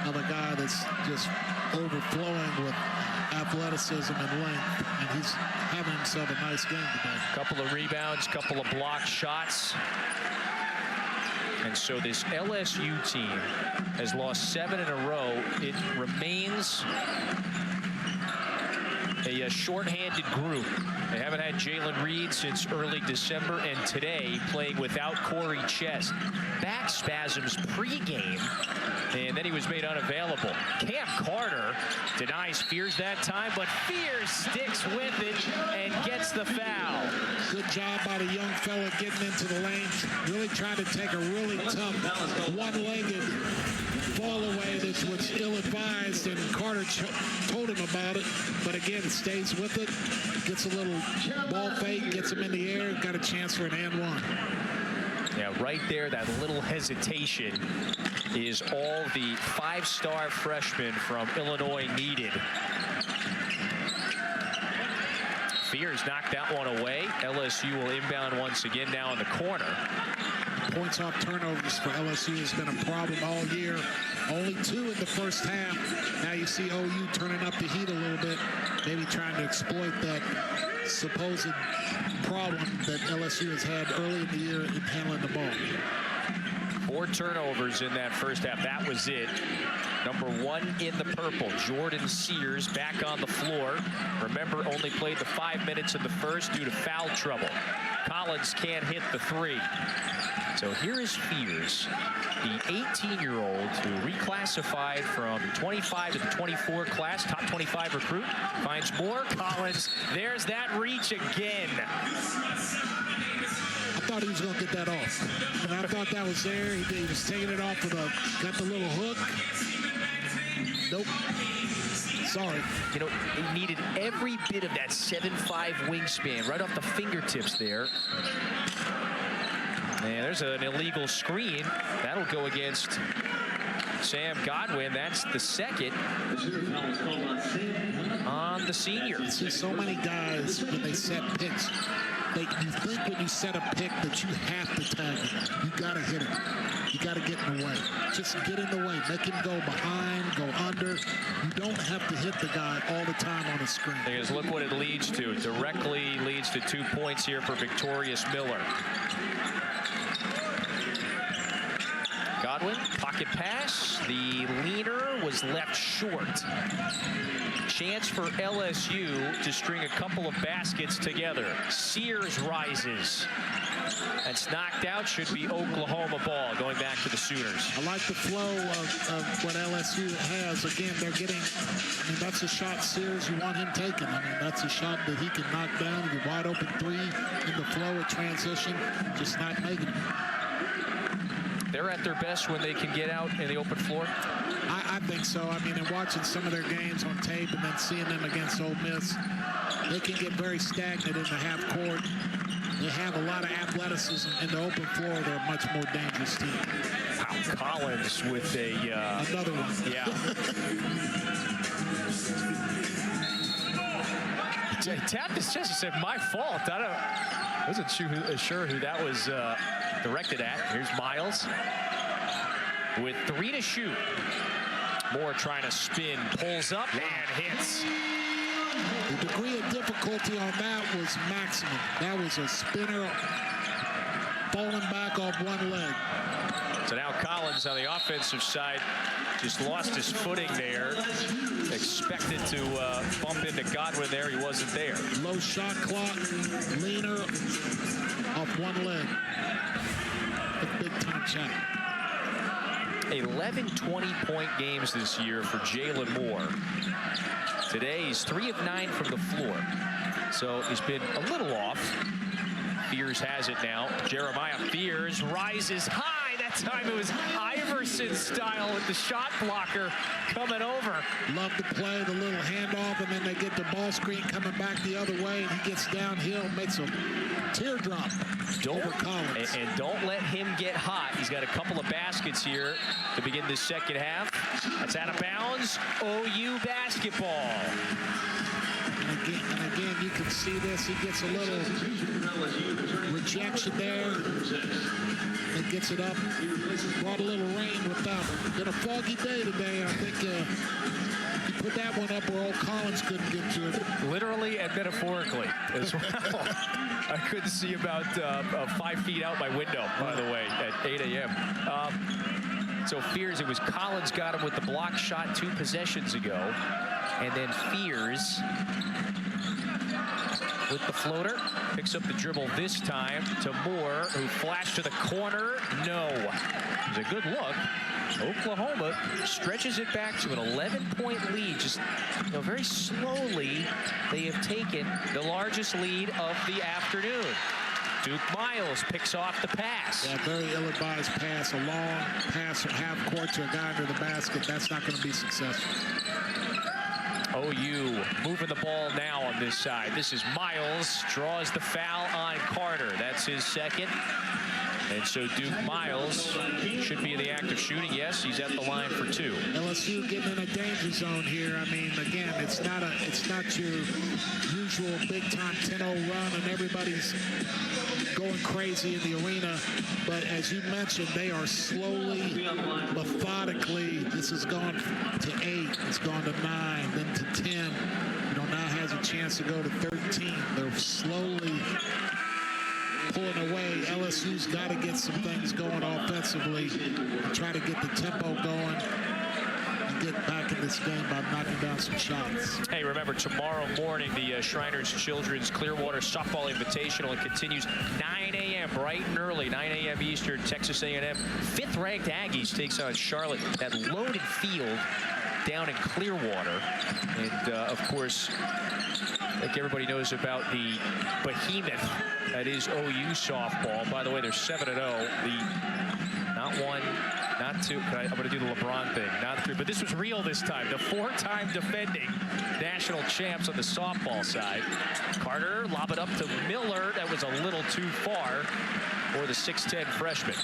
of a guy that's just overflowing with athleticism and length. And he's having himself a nice game today. Couple of rebounds, couple of blocked shots. And so this LSU team has lost 7 in a row. It remains a shorthanded group. They haven't had Jalen Reed since early December, and today playing without Corey Chest. Back spasms pregame, and then he was made unavailable. Cam Carter denies Fears that time, but Fears sticks with it and gets the foul. Good job by the young fella getting into the lane, really trying to take a really tough one-legged fall away that was ill-advised, and Carter told him about it, but again, stays with it, gets a little ball fake, gets him in the air, got a chance for an and one. Yeah, right there, that little hesitation is all the five-star freshman from Illinois needed. Fears knocked that one away. LSU will inbound once again now in the corner. Points off turnovers for LSU has been a problem all year. Only 2 in the first half. Now you see OU turning up the heat a little bit, maybe trying to exploit that supposed problem that LSU has had early in the year in handling the ball. 4 turnovers in that first half. That was it. Number 1 in the purple, Jordan Sears, back on the floor. Remember, only played the 5 minutes in the first due to foul trouble. Collins can't hit the 3. So here is Fears, the 18-year-old who reclassified from 25 to the 24 class, top 25 recruit. Finds more. Collins, there's that reach again. I thought he was going to get that off. And I thought that was there. He was taking it off with got the little hook. Nope. Sorry. You know, he needed every bit of that 7'5" wingspan right off the fingertips there. And there's an illegal screen. That'll go against Sam Godwin. That's the second on the senior. You see so many guys when they set picks. You think when you set a pick that you have to tag him. You got to hit him. You got to get in the way. Just get in the way. Make him go behind, go under. You don't have to hit the guy all the time on the screen. Because look what it leads to. Directly leads to 2 points here for Victorious Miller. Godwin, pocket pass. The leaner was left short. Chance for LSU to string a couple of baskets together. Sears rises. That's knocked out. Should be Oklahoma ball going back to the Sooners. I like the flow of what LSU has. Again, they're getting, I mean, that's a shot Sears you want him taking. I mean, that's a shot that he can knock down. The wide open 3 in the flow of transition, just not making it. They're at their best when they can get out in the open floor? I think so. I mean, in watching some of their games on tape and then seeing them against Ole Miss, they can get very stagnant in the half court. They have a lot of athleticism in the open floor. They're a much more dangerous team. Wow, Collins with another one. Yeah. He tapped his chest. He said, "My fault." I wasn't sure who that was directed at. Here's Miles with 3 to shoot. Moore trying to spin, pulls up and hits. The degree of difficulty on that was maximum. That was a spinner falling back off one leg. So now Collins on the offensive side just lost his footing there. Expected to bump into Godwin there. He wasn't there. Low shot clock, leaner off one leg. A big time shot. 11 20-point games this year for Jalen Moore. Today he's 3 of 9 from the floor. So he's been a little off. Fears has it now. Jeremiah Fears rises high. That time it was Iverson style with the shot blocker coming over. Love to play the little handoff, and then they get the ball screen coming back the other way, and he gets downhill, makes a teardrop over Collins. And don't let him get hot. He's got a couple of baskets here to begin this second half. That's out of bounds. OU basketball. And again, you can see this. He gets a little rejection there and gets it up. Brought a little rain without. Been a foggy day today. I think he put that one up where old Collins couldn't get to it. Literally and metaphorically as well. I couldn't see about 5 feet out my window, by the way, at 8 a.m. So Fears, it was Collins got him with the block shot 2 possessions ago. And then Fears with the floater. Picks up the dribble this time to Moore, who flashed to the corner. No. It was a good look. Oklahoma stretches it back to an 11-point lead. Just very slowly, they have taken the largest lead of the afternoon. Duke Miles picks off the pass. Yeah, very ill-advised pass. A long pass from half court to a guy under the basket. That's not going to be successful. OU moving the ball now on this side. This is Miles, draws the foul on Carter. That's his second. And so Duke Miles should be in the act of shooting. Yes, he's at the line for 2. LSU getting in a danger zone here. I mean, again, it's not your usual big-time 10-0 run and everybody's going crazy in the arena. But as you mentioned, they are slowly, methodically. This has gone to 8. It's gone to 9, then to 10. Now has a chance to go to 13. They're slowly pulling away. LSU's got to get some things going offensively and try to get the tempo going and get back in this game by knocking down some shots. Hey, remember, tomorrow morning, the Shriners Children's Clearwater Softball Invitational. It continues 9 a.m. bright and early, 9 a.m. Eastern. Texas A&M 5th-ranked Aggies takes on Charlotte. That loaded field down in Clearwater. And, of course, like everybody knows about the behemoth that is OU softball. By the way, they're 7-0. Not 1, not 2. I'm going to do the LeBron thing. Not 3. But this was real this time. The 4-time defending national champs on the softball side. Carter lob it up to Miller. That was a little too far for the 6'10 freshman.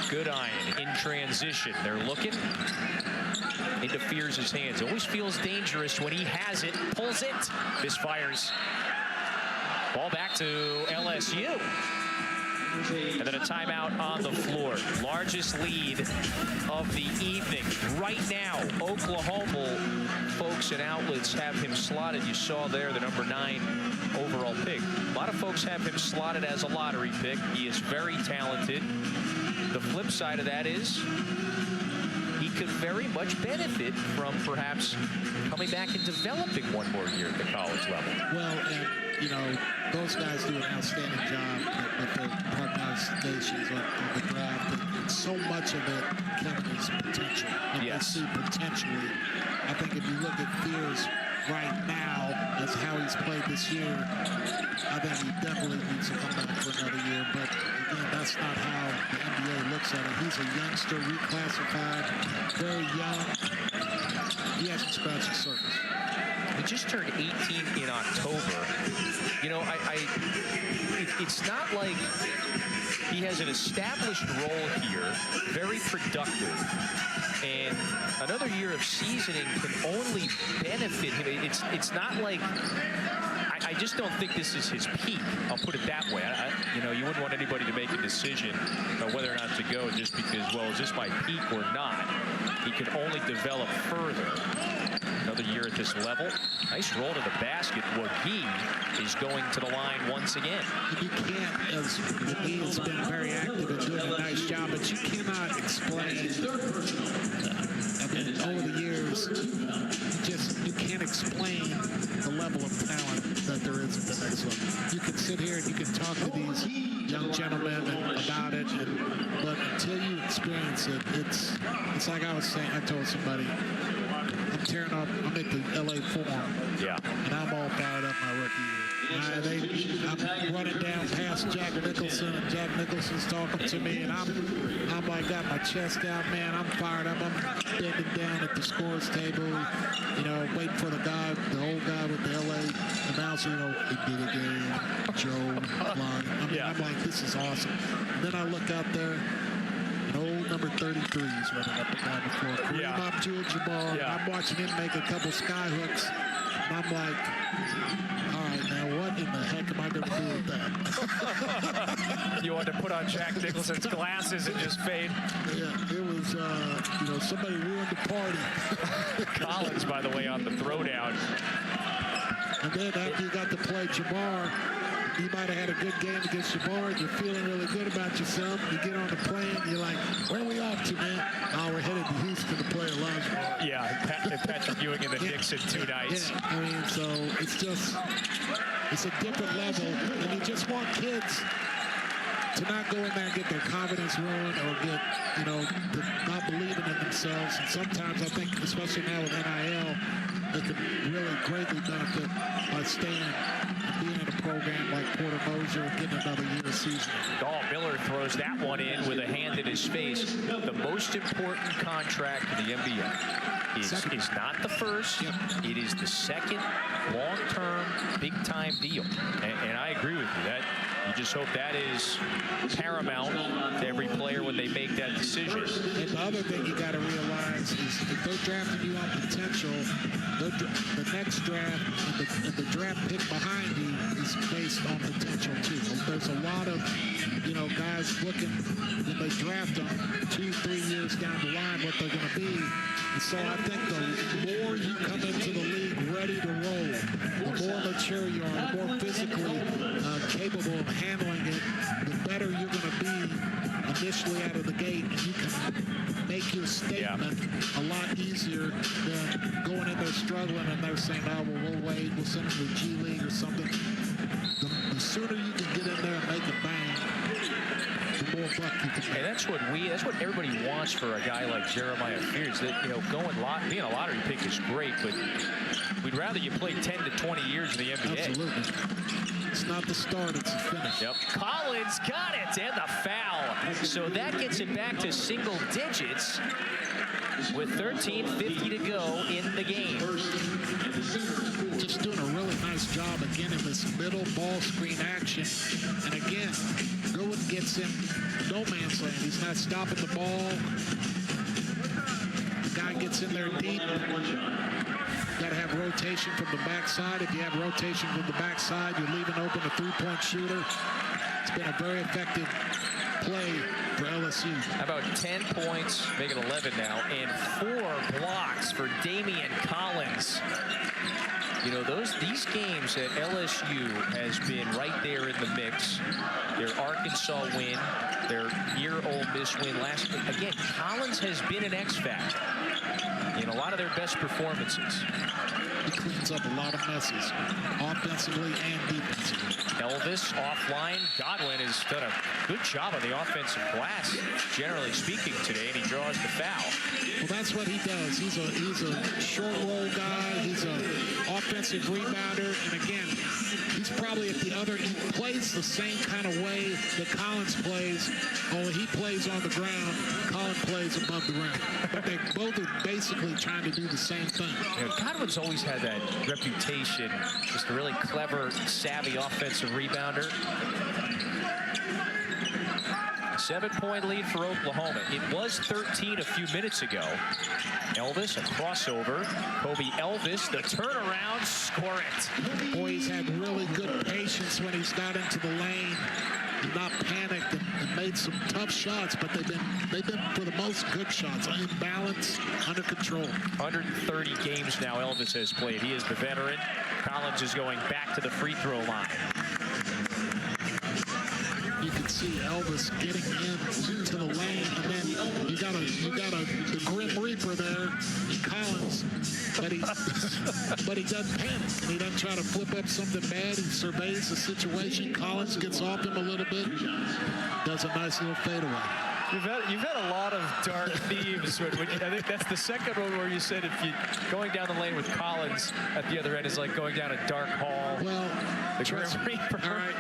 Good iron in transition. They're looking. Into Fears' hands. Always feels dangerous when he has it. Pulls it. Misfires. Ball back to LSU. And then a timeout on the floor. Largest lead of the evening. Right now, Oklahoma folks and outlets have him slotted. You saw there the number 9 overall pick. A lot of folks have him slotted as a lottery pick. He is very talented. The flip side of that is he could very much benefit from perhaps coming back and developing one more year at the college level. Well, and, those guys do an outstanding job with their prognostications on the draft. And so much of it, Kevin, is potential. And yes. They see potentially. I think if you look at Fears right now as how he's played this year, I think he definitely needs to come back for another year. But again, that's not how the NBA looks at it. He's a youngster, reclassified, very young. He hasn't scratched the surface. He just turned 18 in October. It's not like he has an established role here, very productive. And another year of seasoning can only benefit him. It's not like, I just don't think this is his peak. I'll put it that way. You wouldn't want anybody to make a decision on whether or not to go just because, well, is this my peak or not? He can only develop further. Another year at this level. Nice roll to the basket. Wagee is going to the line once again. You can't, as Wagee has been very active and doing a nice job, but you cannot explain. Over the years, you can't explain the level of talent that there is at the next level. You can sit here and you can talk to these young gentlemen about it, but until you experience it, it's like I was saying. I told somebody, I'm tearing up. I'm at the LA Forum. Yeah. And I'm all fired up my rookie year. I'm running down past Jack Nicholson, and Jack Nicholson's talking to me, and I'm like, got my chest out, man. I'm fired up. I'm bending down at the scores table, waiting for the old guy with the LA announcer, he did it again, Joe, Lonnie. I'm like, this is awesome. And then I look out there, old number 33 is running up and down the floor. Kareem Abdul-Jabbar. Yeah. I'm watching him make a couple sky hooks. And I'm like, all right, now what in the heck am I going to do with that? You wanted to put on Jack Nicholson's glasses and just fade. Yeah, it was, you know, somebody ruined the party. Collins, by the way, on the throwdown. And then after you got to play Jamar, you might have had a good game against Jamar, and you're feeling really good about yourself. You get on the plane, you're like, where are we off to, man? Oh, we're headed to Houston to play a lunch. Yeah, and Patrick Ewing and the Knicks in 2 nights. Yeah, I mean, so it's just, it's a different level, and you just want kids to not go in there and get their confidence ruined or get, you know, to not believing in themselves. And sometimes I think, especially now with NIL, they can really greatly benefit by staying and being in a program like Porter Moser and getting another year of season. Miller throws that one in with a hand in his face. The most important contract in the NBA is not the first. Yep. It is the second long-term, big-time deal. And I agree with you. That you just hope that is paramount to every player when they make that decision. And the other thing you got to realize is if they're drafting you on potential, the next draft and the draft pick behind you is based on potential too. There's a lot of, you know, guys looking when they draft them 2-3 years down the line what they're going to be. And so I think the more you come into the league ready to roll, the more mature you are, the more physically capable of handling it, the better you're going to be initially out of the gate, and you can make your statement a lot easier than going in there struggling and they're saying, oh, well, we'll wait, we'll send them to the G League or something. The sooner you can get in there and make it bang, the more buck you can make. And that's what everybody wants for a guy like Jeremiah Fears. That, you know, being a lottery pick is great, but we'd rather you play 10 to 20 years in the NBA. Absolutely. It's not the start, it's the finish. Yep. Collins got it, and the foul. So that gets it back to single digits with 13:50 to go in the game. Just doing a really nice job again in this middle ball screen action. And again, Goodwin gets in no man's land. He's not stopping the ball. The guy gets in there deep. Got to have rotation from the backside. If you have rotation from the backside, you're leaving open a three-point shooter. It's been a very effective play for LSU. How about 10 points, make it 11 now, and 4 blocks for Damian Collins. You know, these games at LSU has been right there in the mix. Their Arkansas win, their near Ole Miss win last week. Again, Collins has been an X factor in a lot of their best performances. He cleans up a lot of messes, offensively and defensively. Elvis offline. Godwin has done a good job on the offensive glass, generally speaking, today, and he draws the foul. Well, that's what he does. He's a short roll guy. He's an offensive rebounder, and again, he's probably he plays the same kind of way that Collins plays, only he plays on the ground. Collins plays above the rim. But they both are basically trying to do the same thing. You know, Godwin's always had that reputation, just a really clever, savvy offensive rebounder. 7-point lead for Oklahoma. It was 13 a few minutes ago. Elvis, a crossover. Kobe Elvis, the turnaround, score it. Boy, he's had really good patience when he's got into the lane. Not panicked and made some tough shots, but they've been for the most good shots, in balance, under control. 130 games now Elvis has played. He is the veteran. Collins is going back to the free throw line. You can see Elvis getting into the lane, and then you got the Grim Reaper there, Collins, but he doesn't panic. He doesn't try to flip up something bad. He surveys the situation. Collins gets off him a little bit, does a nice little fadeaway. You've had a lot of dark themes. I think that's the second one where you said if you going down the lane with Collins at the other end is like going down a dark hall. Well, the Grim Reaper. All right.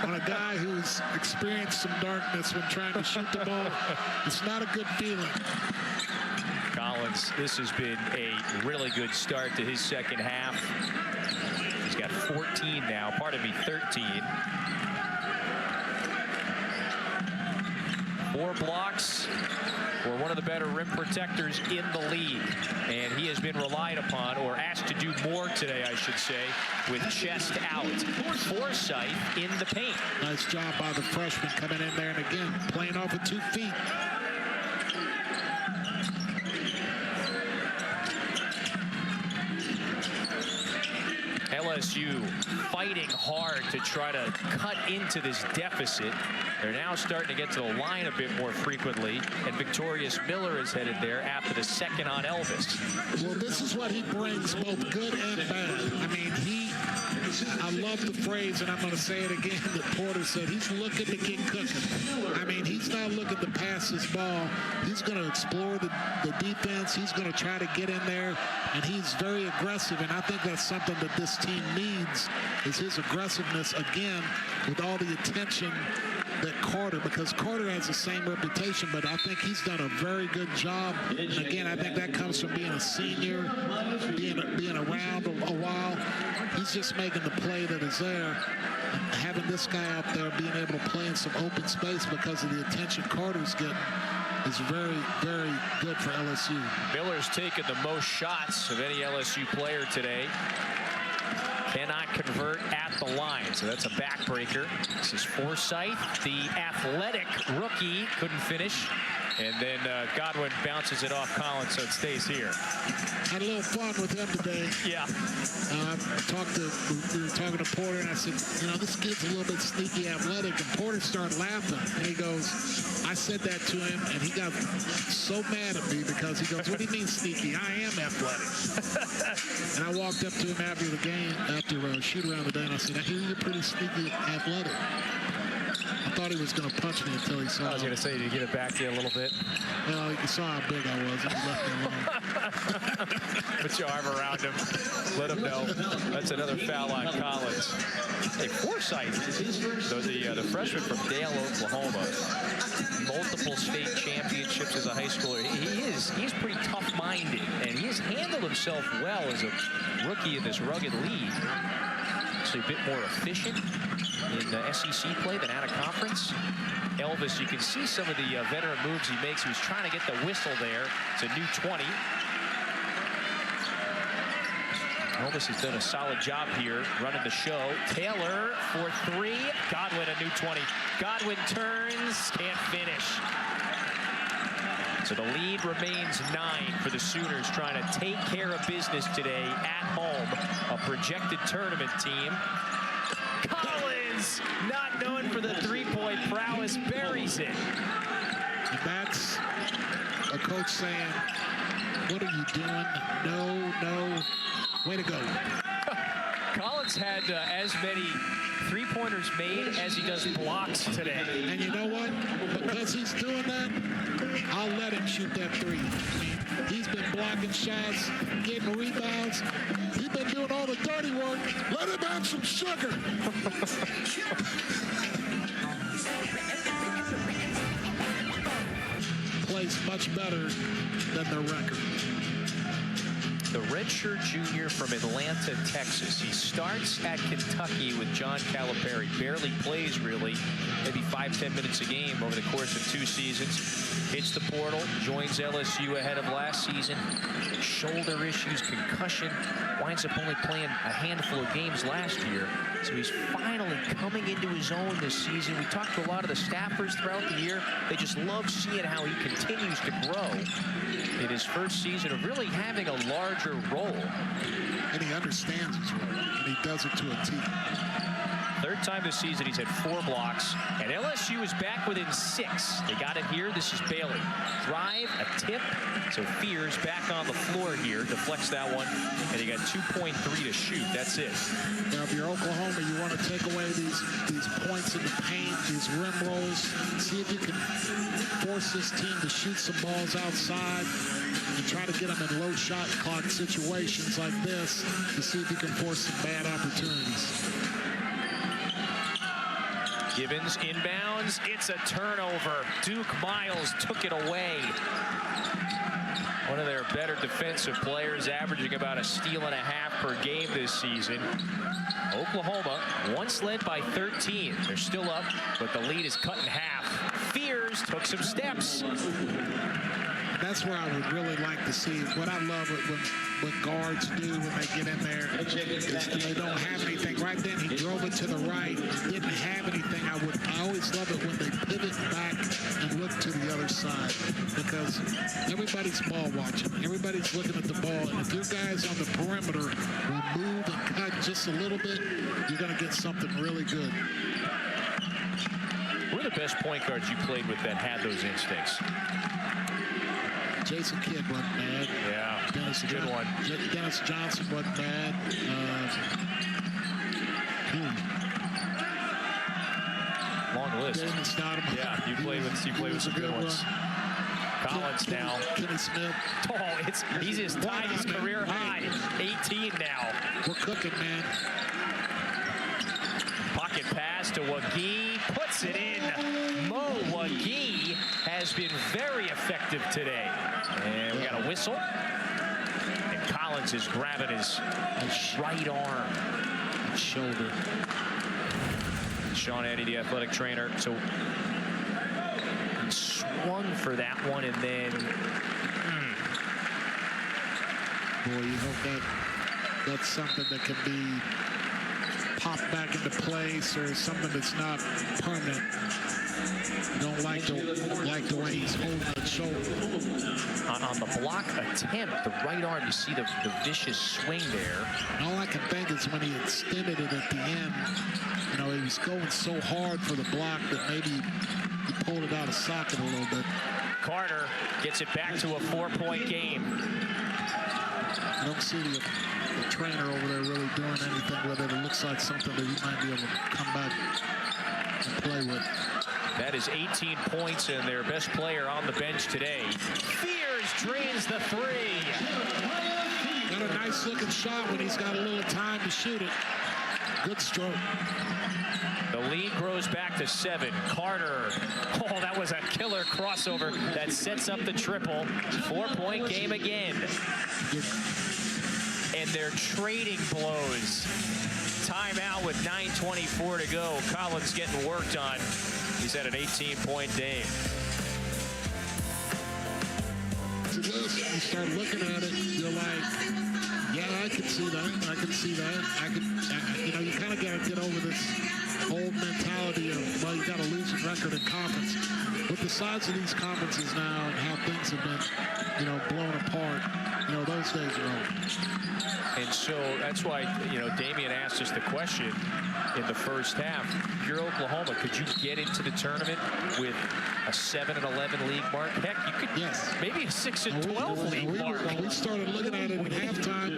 On a guy who's experienced some darkness when trying to shoot the ball, it's not a good feeling. Collins, this has been a really good start to his second half. He's got 14 now, 13. 4 blocks, for one of the better rim protectors in the league. And he has been relied upon, or asked to do more today, I should say, with chest out. Forsythe in the paint. Nice job by the freshman coming in there, and again, playing off of 2 feet. LSU fighting hard to try to cut into this deficit. They're now starting to get to the line a bit more frequently, and Victorious Miller is headed there after the second on Elvis. Well, this is what he brings, both good and bad. I mean, I love the phrase, and I'm going to say it again, that Porter said he's looking to get cooking. I mean, he's not looking to pass his ball. He's going to explore the defense. He's going to try to get in there, and he's very aggressive, and I think that's something that this team needs, is his aggressiveness, again, with all the attention that Carter, because Carter has the same reputation, but I think he's done a very good job. And again, I think that comes from being a senior, being around a while. He's just making the play that is there. Having this guy out there being able to play in some open space because of the attention Carter's getting is very, very good for LSU. Miller's taken the most shots of any LSU player today. Cannot convert at the line, so that's a backbreaker. This is Forsythe, the athletic rookie, couldn't finish. And then Godwin bounces it off Collins, so it stays here. Had a little fun with him today. Yeah. We were talking to Porter, and I said, you know, this kid's a little bit sneaky athletic. And Porter started laughing. And he goes, I said that to him, and he got so mad at me because he goes, what do you mean sneaky? I am athletic. And I walked up to him after the game, after shoot around the day, and I said, I hear you're pretty sneaky athletic. I thought he was going to punch me until he saw. I was going to say, did you get it back there a little bit? Well, he saw how big I was. He left me alone. Put your arm around him. Let him know. That's another foul on Collins. Hey, Forsythe, the freshman from Dale, Oklahoma, multiple state championships as a high schooler. He's pretty tough-minded, and he has handled himself well as a rookie in this rugged league. Actually a bit more efficient in SEC play than out of conference. Elvis, you can see some of the veteran moves he makes. He was trying to get the whistle there. It's a new 20. Elvis has done a solid job here running the show. Taylor for 3. Godwin, a new 20. Godwin turns, can't finish. So the lead remains 9 for the Sooners, trying to take care of business today at home. A projected tournament team. Collins, not known for the three-point prowess, buries it. That's a coach saying, what are you doing? No. Way to go. Collins had as many three-pointers made as he does blocks today. And you know what? Because he's doing that, I'll let him shoot that 3. I mean, he's been blocking shots, getting rebounds. He's been doing all the dirty work. Let him have some sugar. Plays much better than their record. The redshirt junior from Atlanta, Texas. He starts at Kentucky with John Calipari. Barely plays, really. Maybe 5-10 minutes a game over the course of 2 seasons. Hits the portal, joins LSU ahead of last season. Shoulder issues, concussion. Winds up only playing a handful of games last year. So he's finally coming into his own this season. We talked to a lot of the staffers throughout the year. They just love seeing how he continues to grow in his first season of really having a larger role. And he understands his role, and he does it to a T. Third time this season, he's had 4 blocks, and LSU is back within 6. They got it here. This is Bailey. Drive, a tip. So Fears back on the floor here. Deflects that one, and he got 2.3 to shoot. That's it. Now, if you're Oklahoma, you want to take away these points in the paint, these rim rolls. See if you can force this team to shoot some balls outside and try to get them in low shot clock situations like this to see if you can force some bad opportunities. Gibbons inbounds. It's a turnover. Duke Miles took it away. One of their better defensive players, averaging about a steal and a half per game this season. Oklahoma, once led by 13. They're still up, but the lead is cut in half. Fears took some steps. that's where I would really like to see. What I love when guards do when they get in there is they don't have anything. Right then, he drove it to the right, didn't have anything. I always love it when they pivot back and look to the other side, because everybody's ball watching. Everybody's looking at the ball, and if your guys on the perimeter will move and cut just a little bit, you're going to get something really good. Who are the best point guards you played with that had those instincts? Jason Kidd wasn't bad. Yeah, Dennis, good one. Dennis Johnson wasn't bad. Long list. Yeah, you played with some good ones. Collins now. Kenny Smith. Oh, he's just tied his career high. 18 now. We're cooking, man. Pocket pass to Wagee, puts it in. Mo Wagee has been very effective today. And we got a whistle. And Collins is grabbing his right arm, shoulder. Sean Eddy, the athletic trainer. So he swung for that one, and then boy, you hope that's something that can be popped back into place, or something that's not permanent. You don't like the way he's holding the shoulder. On the block attempt, the right arm, you see the vicious swing there. And all I can think is when he extended it at the end, you know, he was going so hard for the block that maybe he pulled it out of socket a little bit. Carter gets it back to a 4-point game. I don't see the trainer over there really doing anything with it. It looks like something that he might be able to come back and play with. That is 18 points, and their best player on the bench today. Fears drains the three. Got a nice looking shot when he's got a little time to shoot it. Good stroke. The lead grows back to 7. Carter. Oh, that was a killer crossover that sets up the triple. 4-point game again. And they're trading blows. Timeout with 9:24 to go. Collins getting worked on. He's at an 18-point day. You start looking at it, you're like, yeah, I can see that. I can see that. You know, you kind of got to get over this old mentality of, well, you got a losing record in conference. With the size of these conferences now and how things have been, you know, blown apart, you know, those days are over. And so that's why, you know, Damian asked us the question in the first half. If you're Oklahoma, could you get into the tournament with a 7-11 league mark? Heck, you could. Yes. Maybe a 6-12 league mark. We started looking at it at halftime,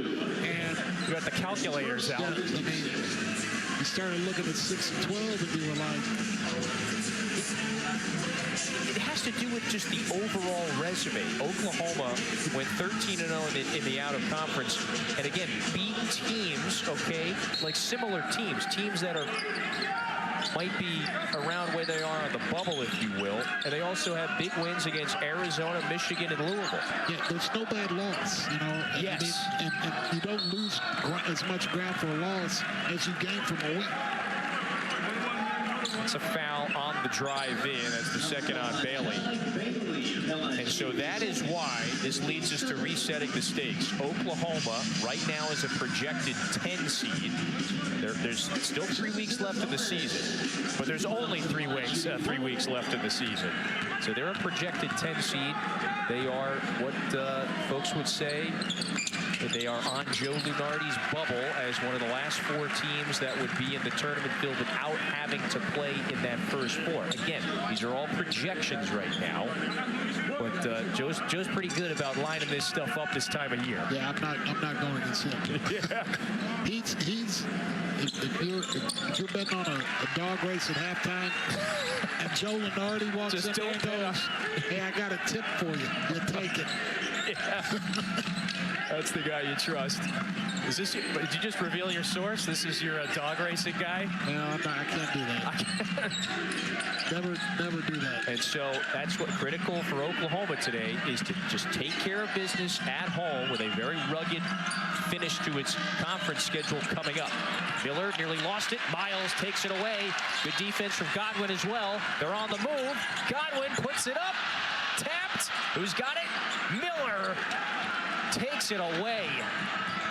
and you got the calculators out. Yeah, I mean, you started looking at 6-12, and you were like, it has to do with just the overall resume. Oklahoma went 13-0 in the out-of-conference, and again, beat teams, okay, like similar teams that are might be around where they are on the bubble, if you will, and they also have big wins against Arizona, Michigan, and Louisville. Yeah, there's no bad loss, you know. Yes. I mean, and you don't lose as much ground for a loss as you gain from a win. It's a foul on the drive in. That's the second on Bailey. And so that is why this leads us to resetting the stakes. Oklahoma right now is a projected 10 seed. There's still 3 weeks left in the season, but there's only 3 weeks left in the season. So they're a projected 10 seed. They are what folks would say, they are on Joe Lunardi's bubble as one of the last 4 teams that would be in the tournament field without having to play in that first 4. Again, these are all projections right now, but Joe's pretty good about lining this stuff up this time of year. Yeah, I'm not going against him. Yeah. If you're betting on a dog race at halftime, and Joe Lunardi walks just in there and goes, hey, I got a tip for you. You'll take it. Yeah. That's the guy you trust. Is this? Did you just reveal your source? This is your dog racing guy? No, I can't do that. Never do that. And so that's what critical for Oklahoma today is to just take care of business at home with a very rugged finish to its conference schedule coming up. Miller nearly lost it. Miles takes it away. Good defense from Godwin as well. They're on the move. Godwin puts it up. Tapped. Who's got it? Miller takes it away.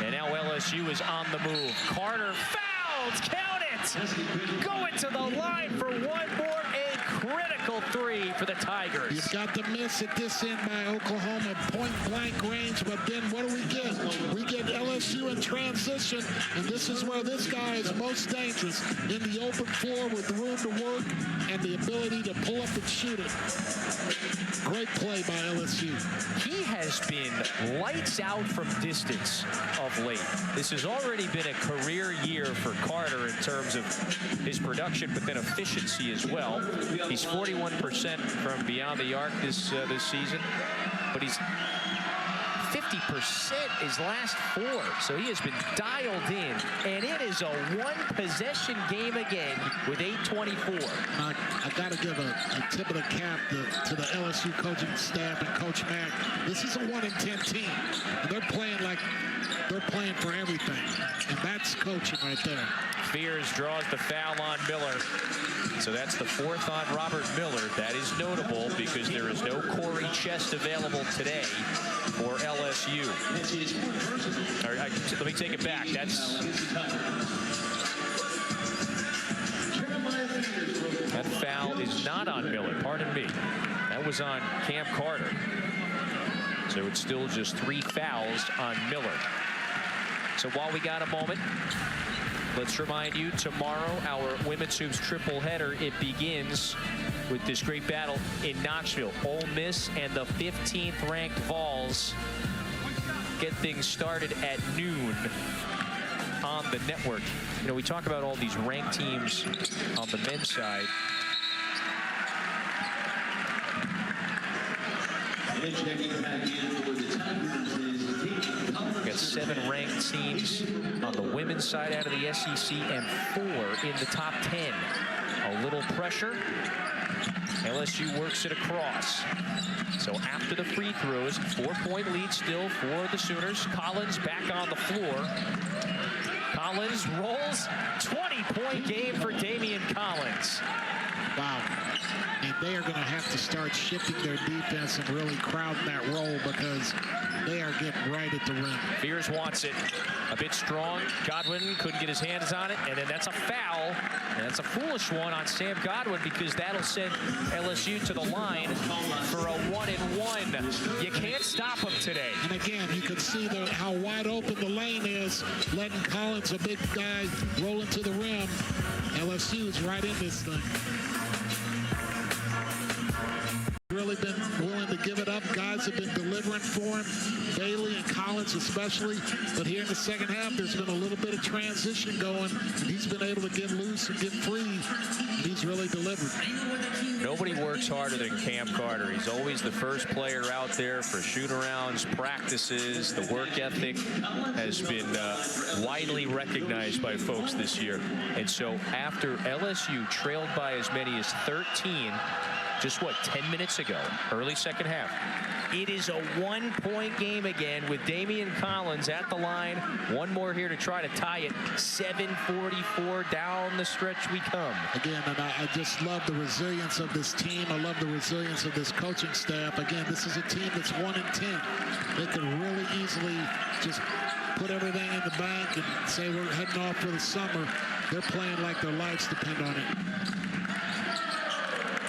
And now LSU is on the move. Carter fouls. Count it. Going to the line for one more. A critical three for the Tigers. You've got the miss at this end by Oklahoma. Point-blank range. But then what do we get? We get LSU in transition. And this is where this guy is most dangerous. In the open floor with the room to work and the ability to pull up and shoot it. Great play by LSU. He has been lights out from distance of late. This has already been a career year for Carter in terms of his production, but then efficiency as well. He's 41% from beyond the arc this season, but he's 50% his last four. So he has been dialed in, and it is a one-possession game again with 8:24. I got to give a tip of the cap to the LSU coaching staff and Coach Mack. This is a 1-in-10 team, and they're playing for everything, and that's coaching right there. Fears draws the foul on Miller. So that's the fourth on Robert Miller. That is notable because there is no Corey Chest available today for LSU. Let me take it back. That foul is not on Miller. Pardon me. That was on Cam Carter. So it's still just 3 fouls on Miller. So while we got a moment, let's remind you, tomorrow, our women's hoops triple header, it begins with this great battle in Knoxville. Ole Miss and the 15th ranked Vols get things started at noon on the network. You know, we talk about all these ranked teams on the men's side. We've got 7 ranked teams on the women's side out of the SEC and 4 in the top 10. A little pressure. LSU works it across. So after the free throws, 4-point lead still for the Sooners. Collins back on the floor. Collins rolls. 20-point game for Damian Collins. Wow. And they are going to have to start shifting their defense and really crowding that roll because they are getting right at the rim. Fears wants it. A bit strong. Godwin couldn't get his hands on it. And then that's a foul. And that's a foolish one on Sam Godwin because that'll send LSU to the line for a 1-and-1. You can't stop them today. And again, you can see how wide open the lane is, letting Collins, a big guy, roll into the rim. LSU is right in this thing. Really been willing to give it up. Guys have been delivering for him, Bailey and Collins especially. But here in the second half, there's been a little bit of transition going, and he's been able to get loose and get free, and he's really delivered. Nobody works harder than Cam Carter. He's always the first player out there for shoot-arounds, practices. The work ethic has been widely recognized by folks this year. And so after LSU trailed by as many as 13, just 10 minutes ago, early second half, it is a 1-point game again with Damian Collins at the line. One more here to try to tie it. 7:44 down the stretch we come. Again, and I just love the resilience of this team. I love the resilience of this coaching staff. Again, this is a team that's 1-10. They could really easily just put everything in the bank and say we're heading off for the summer. They're playing like their lives depend on it.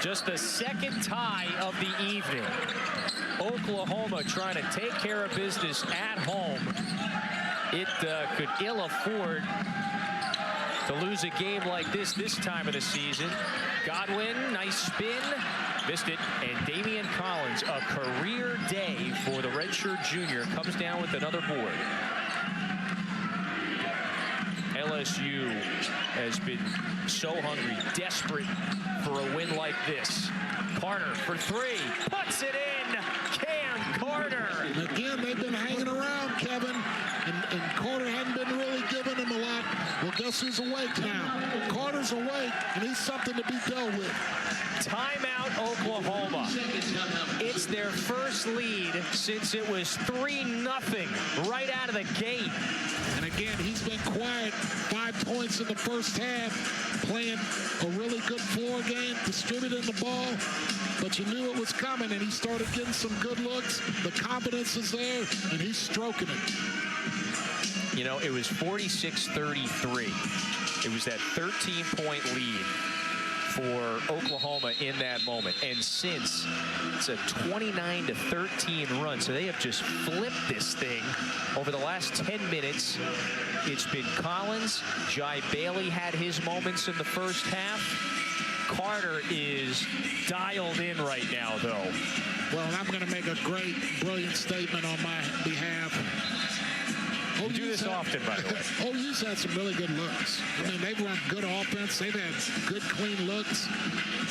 Just the second tie of the evening. Oklahoma trying to take care of business at home. It could ill afford to lose a game like this time of the season. Godwin, nice spin, missed it, and Damian Collins, a career day for the redshirt junior, comes down with another board. LSU has been so hungry, desperate for a win like this. Carter for 3, puts it in. Cam Carter. And again, they've been hanging around, Kevin, and Carter hadn't been really giving him a lot. Well, guess who's awake now? Carter's awake, and he's something to be dealt with. Timeout, Oklahoma. It's their first lead since it was 3-0 right out of the gate. And again, he's been quiet. 5 points in the first half, playing a really good floor game, distributing the ball. but you knew it was coming, and he started getting some good looks. The confidence is there, and he's stroking it. You know, it was 46-33. It was that 13-point lead for Oklahoma in that moment. And since, it's a 29-13 run. So they have just flipped this thing over the last 10 minutes. It's been Collins. Jai Bailey had his moments in the first half. Carter is dialed in right now, though. Well, I'm going to make a great, brilliant statement on my behalf. You do this often, by the way. OU's had some really good looks. I mean, they've run good offense. They've had good, clean looks.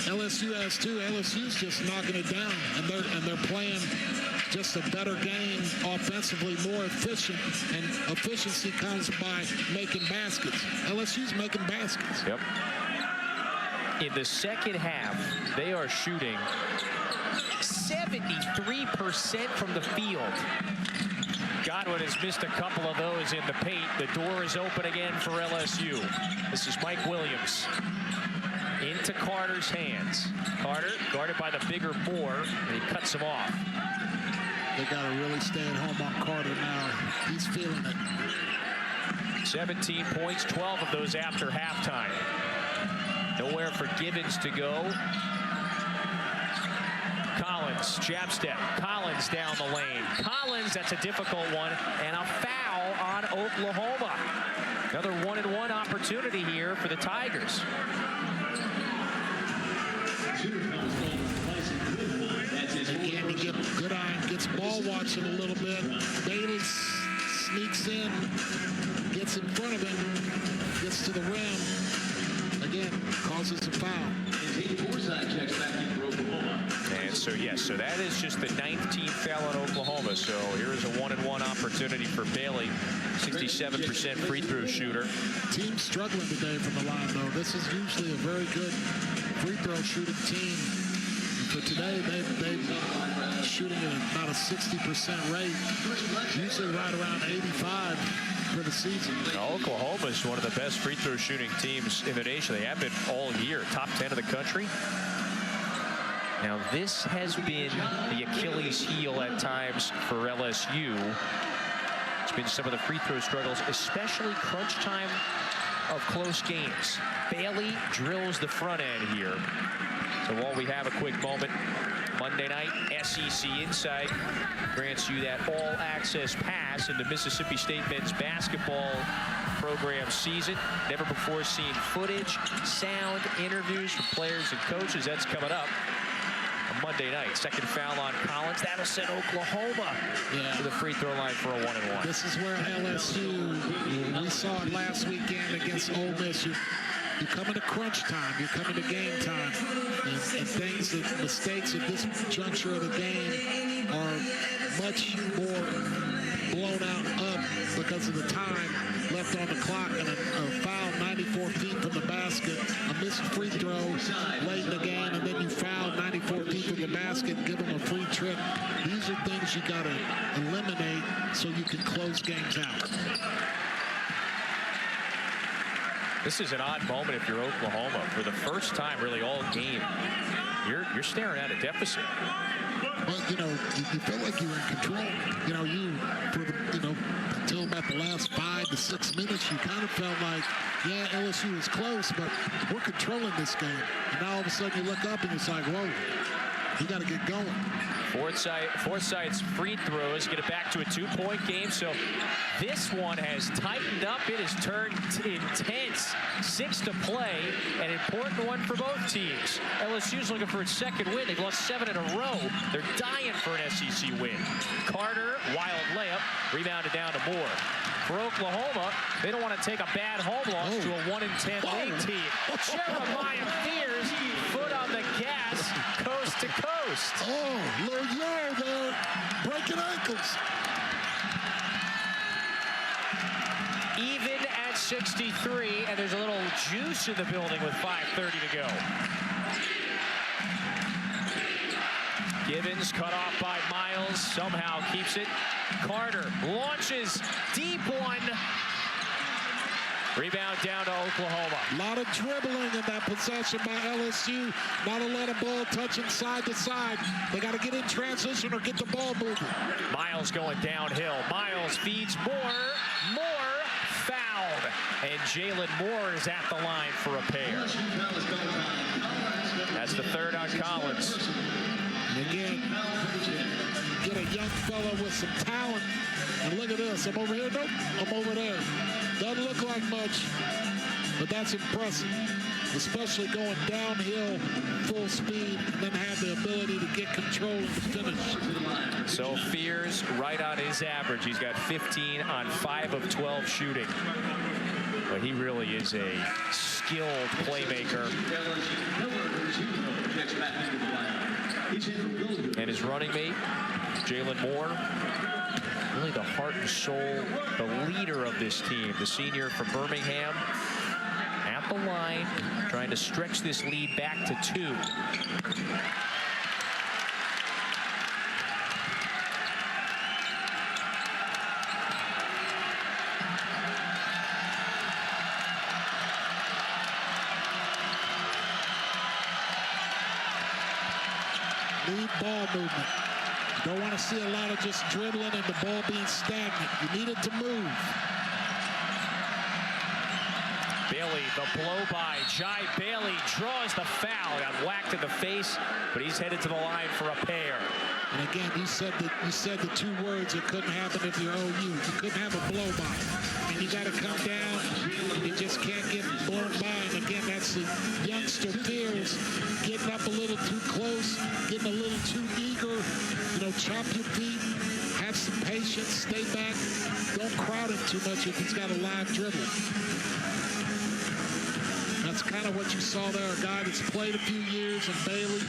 LSU has too. LSU's just knocking it down, and they're playing just a better game offensively, more efficient, and efficiency comes by making baskets. LSU's making baskets. Yep. In the second half, they are shooting 73% from the field. Godwin has missed a couple of those in the paint. The door is open again for LSU. This is Mike Williams into Carter's hands. Carter guarded by the bigger Moore, and he cuts him off. They got to really stay at home on Carter now. He's feeling it. 17 points, 12 of those after halftime. Nowhere for Givens to go. Collins, jab step. Collins down the lane. Collins, that's a difficult one. And a foul on Oklahoma. Another 1-and-1 opportunity here for the Tigers. Again, he gets good eye, gets ball watching a little bit. Bailey sneaks in, gets in front of him, gets to the rim. Again, causes a foul. And so, yes, so that is just the 19th foul on Oklahoma. So here is a 1-and-1 opportunity for Bailey, 67% free throw shooter. Team struggling today from the line, though. This is usually a very good free throw shooting team. But today, they've shooting at about a 60% rate, usually right around 85 for the season. Oklahoma is one of the best free throw shooting teams in the nation. They have been all year, top 10 of the country. Now this has been the Achilles heel at times for LSU. It's been some of the free throw struggles, especially crunch time of close games. Bailey drills the front end here. So while we have a quick moment, Monday night, SEC Inside grants you that all-access pass into Mississippi State men's basketball program season. Never before seen footage, sound, interviews from players and coaches. That's coming up on Monday night. Second foul on Collins. That'll send Oklahoma to the free throw line for a 1-and-1. This is where LSU, we saw it last weekend against Ole Miss. You come into crunch time, you come into game time, and things, that mistakes at this juncture of the game are much more blown out up because of the time left on the clock, and a foul 94 feet from the basket, a missed free throw late in the game, and then you foul 94 feet from the basket and give them a free trip. These are things you got to eliminate so you can close games out. This is an odd moment if you're Oklahoma. For the first time, really, all game, you're staring at a deficit. Well, you know, you feel like you're in control. You know, until about the last 5 to 6 minutes, you kind of felt like, yeah, LSU is close, but we're controlling this game. And now all of a sudden you look up and it's like, whoa, you got to get going. Forsythe's free throws get it back to a 2-point game. So this one has tightened up. It has turned intense. 6 to play, an important one for both teams. LSU's looking for its second win. They've lost 7 in a row. They're dying for an SEC win. Carter, wild layup, rebounded down to Moore. For Oklahoma, they don't want to take a bad home loss to a 1-10 league team. Jeremiah Fears, foot on the gas, coast to coast. Oh, little Euro there, breaking ankles. Even at 63, and there's a little juice in the building with 5:30 to go. Givens cut off by Miles, somehow keeps it. Carter launches, deep one. Rebound down to Oklahoma. A lot of dribbling in that possession by LSU. Not a lot of ball touching side to side. They got to get in transition or get the ball moving. Miles going downhill. Miles feeds Moore. Moore fouled. And Jalen Moore is at the line for a pair. That's the third on Collins. And again, get a young fella with some talent. And look at this. I'm over here. Nope. I'm over there. Doesn't look like much, but that's impressive. Especially going downhill full speed and then have the ability to get control and to finish. So Fears right on his average. He's got 15 on 5 of 12 shooting. But he really is a skilled playmaker. And his running mate, Jalen Moore, really the heart and soul, the leader of this team, the senior from Birmingham, at the line, trying to stretch this lead back to 2. Need ball movement. Don't want to see a lot of just dribbling and the ball being stagnant. You need it to move. Bailey, the blow by. Jai Bailey draws the foul. Got whacked in the face, but he's headed to the line for a pair. And again, you said the 2 words that couldn't happen if you're OU. You couldn't have a blow by. And you got to come down. You just can't get blown by. And again, that's the youngster Fears getting up a little too close, getting a little too eager. You know, chop your feet, have some patience, stay back. Don't crowd him too much if he's got a live dribble. That's kind of what you saw there. A guy that's played a few years in Bailey,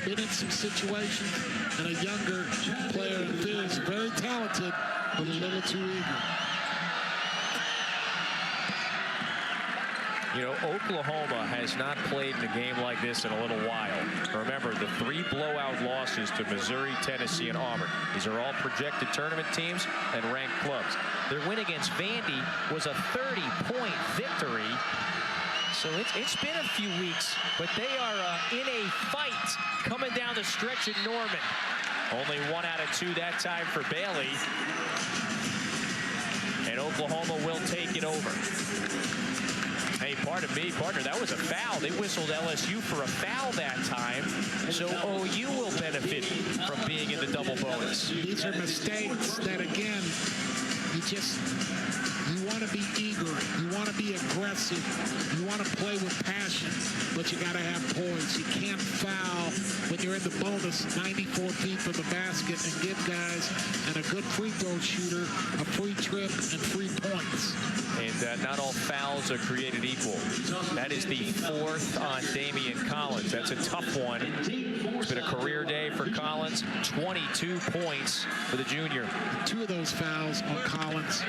been in some situations, and a younger player in Fears, very talented, but a little too eager. You know, Oklahoma has not played in a game like this in a little while. Remember, the 3 blowout losses to Missouri, Tennessee, and Auburn. These are all projected tournament teams and ranked clubs. Their win against Vandy was a 30-point victory. So it's been a few weeks, but they are in a fight coming down the stretch in Norman. Only 1 out of 2 that time for Bailey. And Oklahoma will take it over. Hey, pardon me, partner, that was a foul. They whistled LSU for a foul that time. So OU will benefit from being in the double bonus. These are mistakes that, again, you want to be eager. You want to be aggressive. You want to play with passion, but you got to have poise. You can't foul when you're in the bonus 94 feet from the basket and give guys and a good free throw shooter a free trip and free points. And not all fouls are created equal. That is the 4th on Damian Collins. That's a tough one. It's been a career day for Collins. 22 points for the junior. 2 of those fouls on Collins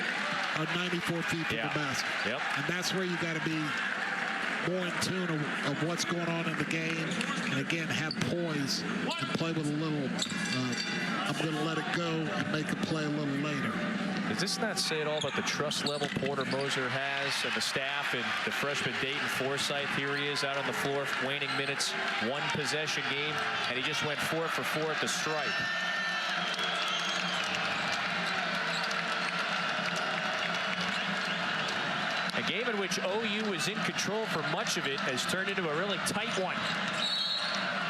are 94 feet from the basket. Yep. And that's where you got to be more in tune of what's going on in the game. And again, have poise and play with a little, I'm going to let it go and make a play a little later. Does this not say it all about the trust level Porter Moser has and the staff and the freshman Dayton Forsythe? Here he is out on the floor, waning minutes, 1 possession game, and he just went 4 for 4 at the stripe. A game in which OU was in control for much of it has turned into a really tight one.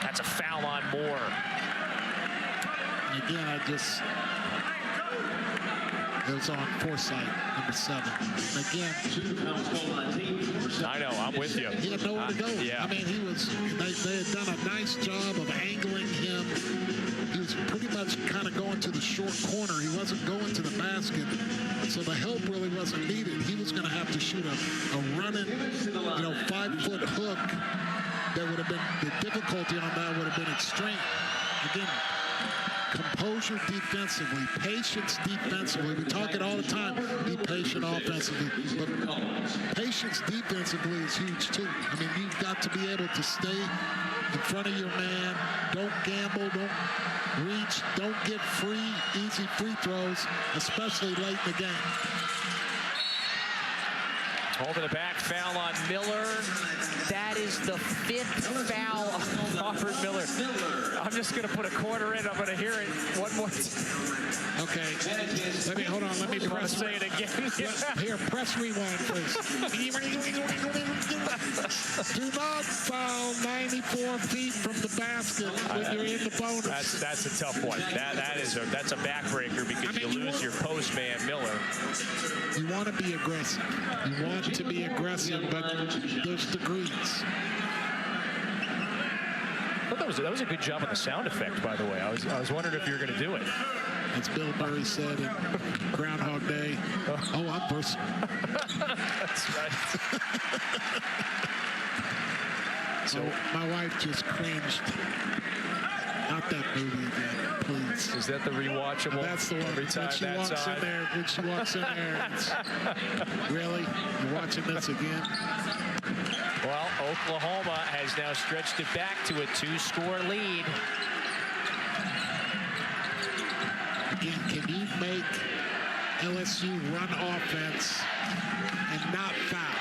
That's a foul on Moore. Again, it was on Forsythe, number 7. Again, I know, I'm with you. He had nowhere to go. Yeah. I mean, they had done a nice job of angling him. He was pretty much kind of going to the short corner. He wasn't going to the basket. So the help really wasn't needed. He was going to have to shoot a running, 5-foot hook. That would have been, the difficulty on that would have been extreme. Again, composure defensively, patience defensively. We talk it all the time, be patient offensively, but patience defensively is huge too. I mean, you've got to be able to stay in front of your man, don't gamble, don't reach, don't get easy free throws, especially late in the game. Over the back, foul on Miller. That is the 5th foul on Robert Miller. I'm just going to put a quarter in. I'm going to hear it one more time. Okay. Hold on. Let me press. Say it again. Here, press rewind first. Do not foul 94 feet from the basket when you're in the bonus. That's a tough one. That's a backbreaker because you lose your post man, Miller. You want to be aggressive. You want to be aggressive, but there's degrees. I thought that was a good job on the sound effect, by the way. I was wondering if you were going to do it. As Bill Murray said in Groundhog Day, oh, I'm personal. That's right. So my wife just cringed. Not that movie again, please. Is that the rewatchable? That's the one. Every time when she walks in there, it's, really? You're watching this again? Well, Oklahoma has now stretched it back to a 2-score lead. Again, can you make LSU run offense and not foul?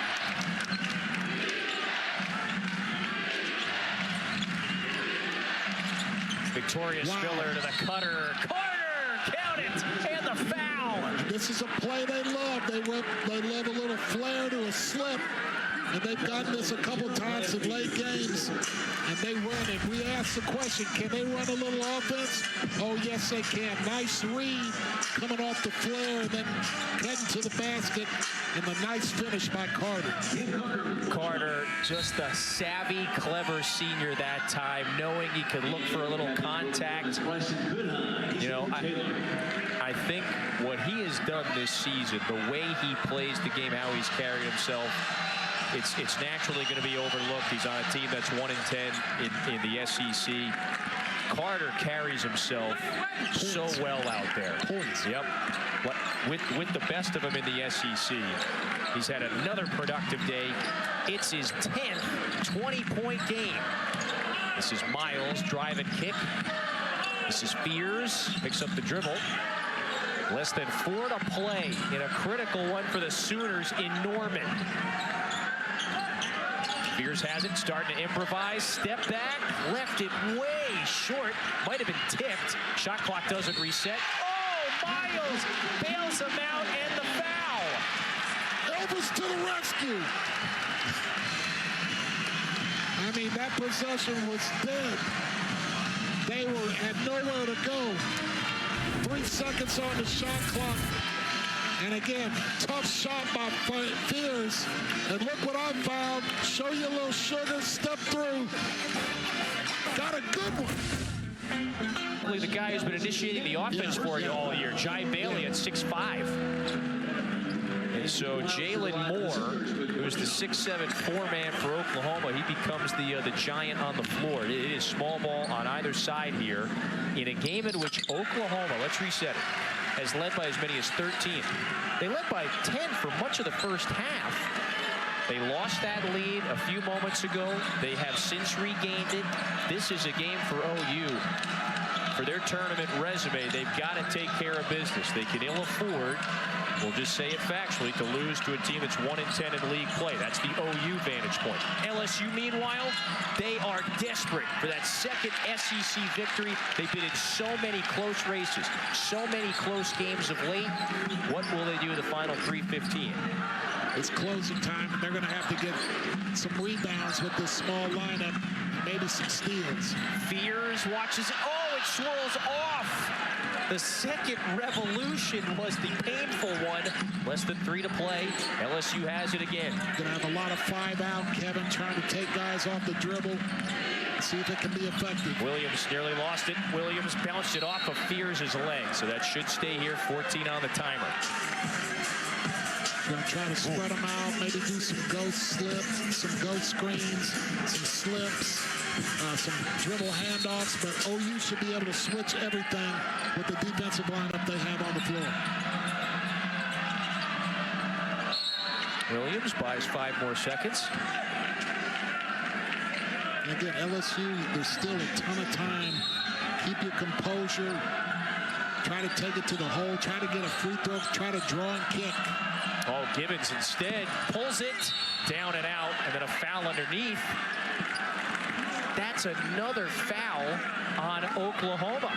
Victorious Miller to the cutter. Carter, count it, and the foul. This is a play they love. They love a little flair to a slip. And they've done this a couple times in late games, and they run it. We asked the question, can they run a little offense? Oh, yes, they can. Nice read coming off the flare and then heading to the basket, and the nice finish by Carter. Carter, just a savvy, clever senior that time, knowing he could look for a little contact. You know, I think what he has done this season, the way he plays the game, how he's carried himself, it's naturally going to be overlooked. He's on a team that's 1-10 in the SEC. Carter carries himself so well out there. Yep. With the best of them in the SEC. He's had another productive day. It's his 10th 20-point game. This is Miles, drive and kick. This is Fears, picks up the dribble. Less than 4 to play in a critical one for the Sooners in Norman. Fears has it, starting to improvise. Step back, left it way short. Might have been tipped. Shot clock doesn't reset. Oh, Miles bails him out, and the foul. Elvis to the rescue. I mean, that possession was dead. They had nowhere to go. 3 seconds on the shot clock. And again, tough shot by Fears. And look what I found. Show you a little sugar, step through. Got a good one. The guy who's been initiating the offense for you all year, Jai Bailey at 6'5". And so Jalen Moore, who's the 6'7" 4-man for Oklahoma, he becomes the giant on the floor. It is small ball on either side here in a game in which Oklahoma, let's reset it, has led by as many as 13. They led by 10 for much of the first half. They lost that lead a few moments ago. They have since regained it. This is a game for OU. For their tournament resume, they've got to take care of business. They can ill afford, we'll just say it factually, to lose to a team that's 1-10 in league play. That's the OU vantage point. LSU, meanwhile, they are desperate for that second SEC victory. They've been in so many close races, so many close games of late. What will they do in the final 3:15? It's closing time, and they're going to have to get some rebounds with this small lineup, maybe some steals. Fears watches it. Oh, it swirls off. The second revolution was the painful one. Less than 3 to play. LSU has it again. Gonna have a lot of 5 out. Kevin trying to take guys off the dribble. See if it can be effective. Williams nearly lost it. Williams bounced it off of Fears' leg. So that should stay here. 14 on the timer. Gonna try to spread them out. Maybe do some ghost slips, some ghost screens, some slips. Some dribble handoffs, but OU should be able to switch everything with the defensive lineup they have on the floor. Williams buys 5 more seconds. And again, LSU, there's still a ton of time. Keep your composure. try to take it to the hole, try to get a free throw, try to draw and kick. Oh, Gibbons instead pulls it down and out, and then a foul underneath. That's another foul on Oklahoma.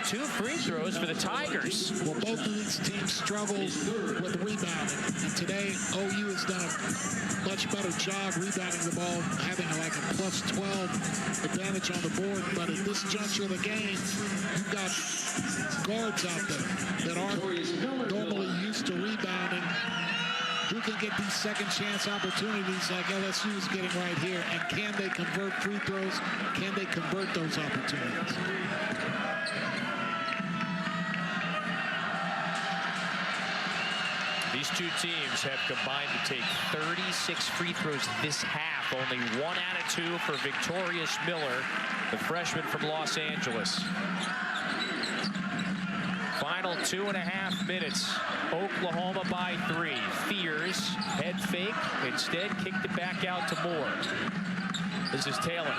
2 free throws for the Tigers. Well, both of these teams struggle with rebounding. And today, OU has done a much better job rebounding the ball, having like a plus 12 advantage on the board. But at this juncture of the game, you've got guards out there that aren't normally used to rebounding. Who can get these second chance opportunities like LSU is getting right here? And can they convert free throws? Can they convert those opportunities? These two teams have combined to take 36 free throws this half. Only 1 out of 2 for Victorious Miller, the freshman from Los Angeles. Final 2.5 minutes. Oklahoma by 3. Fears, head fake, instead kicked it back out to Moore. This is Taylor.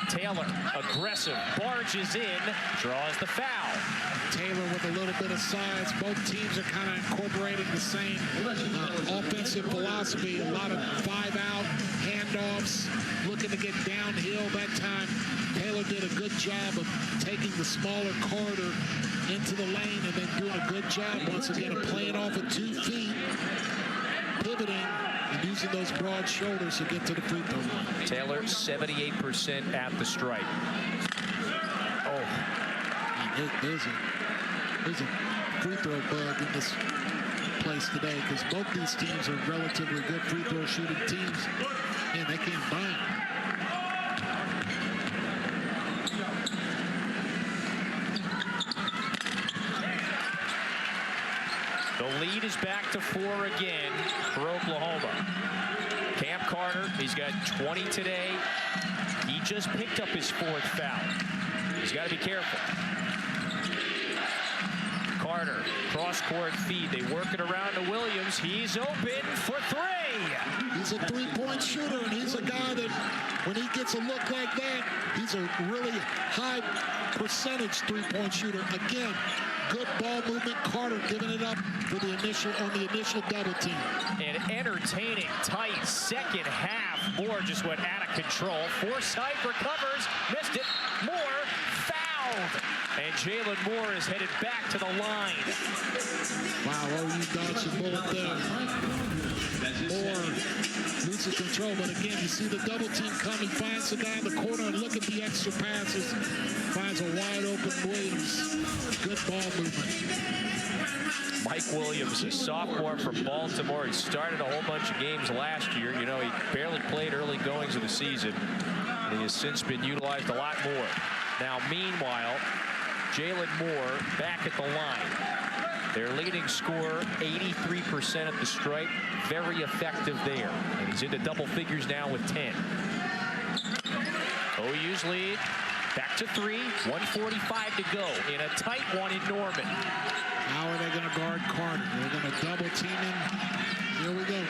Taylor, aggressive, barges in, draws the foul. Taylor with a little bit of size. Both teams are kind of incorporating the same offensive philosophy. A lot of 5-out handoffs, looking to get downhill. That time, Taylor did a good job of taking the smaller Carter into the lane and then doing a good job once again of playing off of 2 feet, pivoting, and using those broad shoulders to get to the free throw line. Taylor, 78% at the stripe. Oh. There's a free throw bug in this place today because both these teams are relatively good free throw shooting teams, and they can't buy them. The lead is back to 4 again for Oklahoma. Cam Carter, he's got 20 today. He just picked up his 4th foul. He's got to be careful. Carter, cross-court feed. They work it around to Williams. He's open for 3. He's a 3-point shooter, and he's a guy that, when he gets a look like that, he's a really high percentage 3-point shooter. Again, good ball movement. Carter giving it up for the initial double team. An entertaining, tight second half. Moore just went out of control. Forsythe recovers, missed it. Moore fouled. And Jalen Moore is headed back to the line. Wow, OU dodged a bullet there. Moore loses control, but again, you see the double team come and finds the guy in the corner and look at the extra passes. Finds a wide open Williams. Good ball movement. Mike Williams, a sophomore from Baltimore. He started a whole bunch of games last year. You know, he barely played early goings of the season. And he has since been utilized a lot more. Now, meanwhile, Jalen Moore back at the line. Their leading scorer, 83% at the stripe. Very effective there. And he's into double figures now with 10. OU's lead. Back to 3. 1:45 to go in a tight one in Norman. How are they going to guard Carter? They're going to double team him. Here we go.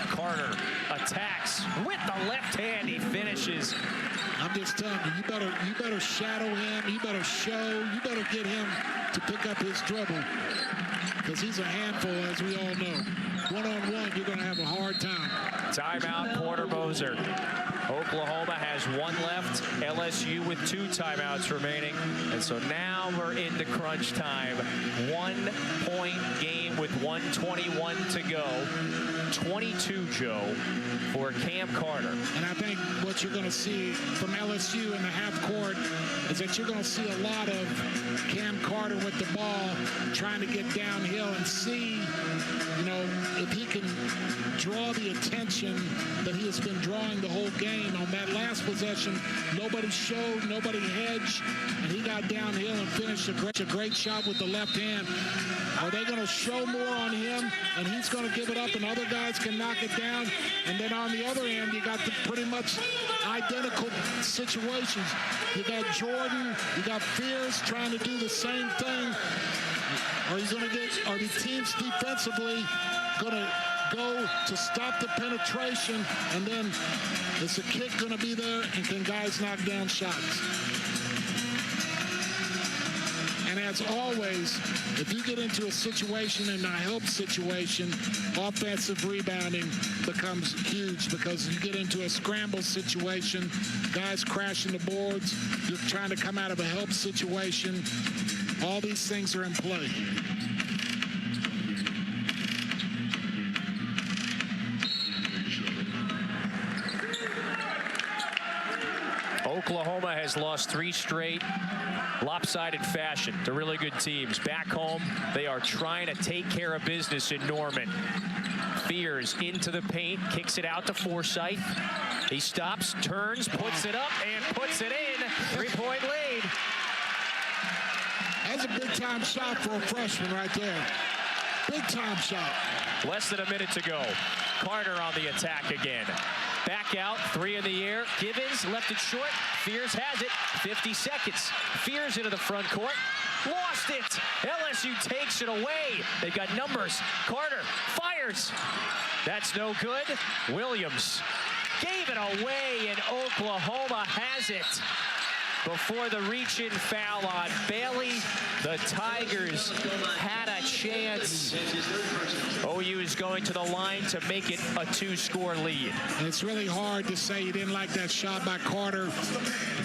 Carter attacks with the left hand. He finishes. I'm just telling you, you better shadow him. You better get him to pick up his dribble because he's a handful, as we all know. One-on-one, you're going to have a hard time. Timeout, Porter Moser. Oklahoma has 1 left. LSU with 2 timeouts remaining. And so now we're into crunch time. 1-point game with 1:21 to go. 22, Joe, for Cam Carter. And I think what you're going to see from LSU in the half court is that you're going to see a lot of Cam Carter with the ball trying to get downhill and see, you know, if he can draw the attention that he has been drawing the whole game. On that last possession, nobody showed, nobody hedged, and he got downhill and finished a great shot with the left hand. Are they going to show more on him, and he's going to give it up, and other guys can knock it down? And then on the other end, you got the pretty much identical situations. You got Jordan, you got Fears trying to do the same thing. Are the teams defensively going to go to stop the penetration, and then is the kick going to be there, and can guys knock down shots? And as always, if you get into a situation in a help situation, offensive rebounding becomes huge because you get into a scramble situation, guys crashing the boards, you're trying to come out of a help situation. All these things are in play. Oklahoma has lost 3 straight lopsided fashion to really good teams. Back home, they are trying to take care of business in Norman. Fears into the paint, kicks it out to Forsythe. He stops, turns, puts it up, and puts it in. 3-point lead. That's a big-time shot for a freshman right there. Big-time shot. Less than a minute to go. Carter on the attack again. Back out, 3 in the air. Givens left it short. Fears has it. 50 seconds. Fears into the front court. Lost it. LSU takes it away. They've got numbers. Carter fires. That's no good. Williams gave it away, and Oklahoma has it. Before the reach-in foul on Bailey, the Tigers had a chance. OU is going to the line to make it a 2-score lead. And it's really hard to say you didn't like that shot by Carter.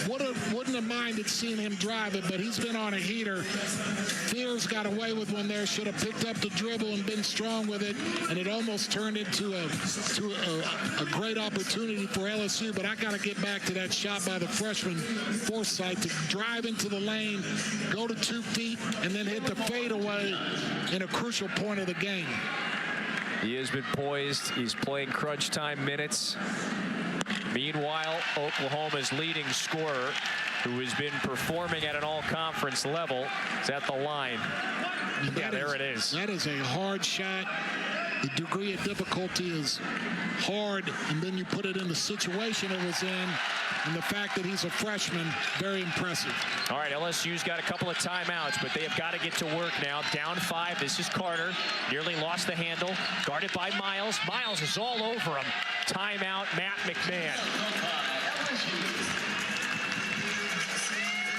Wouldn't have minded seeing him drive it, but he's been on a heater. Fears got away with one there, should have picked up the dribble and been strong with it, and it almost turned into a great opportunity for LSU. But I got to get back to that shot by the freshman Forsythe to drive into the lane, go to 2 feet, and then hit the fadeaway in a crucial point of the game. He has been poised. He's playing crunch time minutes. Meanwhile, Oklahoma's leading scorer, who has been performing at an all-conference level, is at the line. Yeah, there it is. That is a hard shot. The degree of difficulty is hard, and then you put it in the situation it was in, and the fact that he's a freshman, very impressive. All right, LSU's got a couple of timeouts, but they have got to get to work now. Down 5, this is Carter. Nearly lost the handle. Guarded by Miles. Miles is all over him. Timeout, Matt McMahon.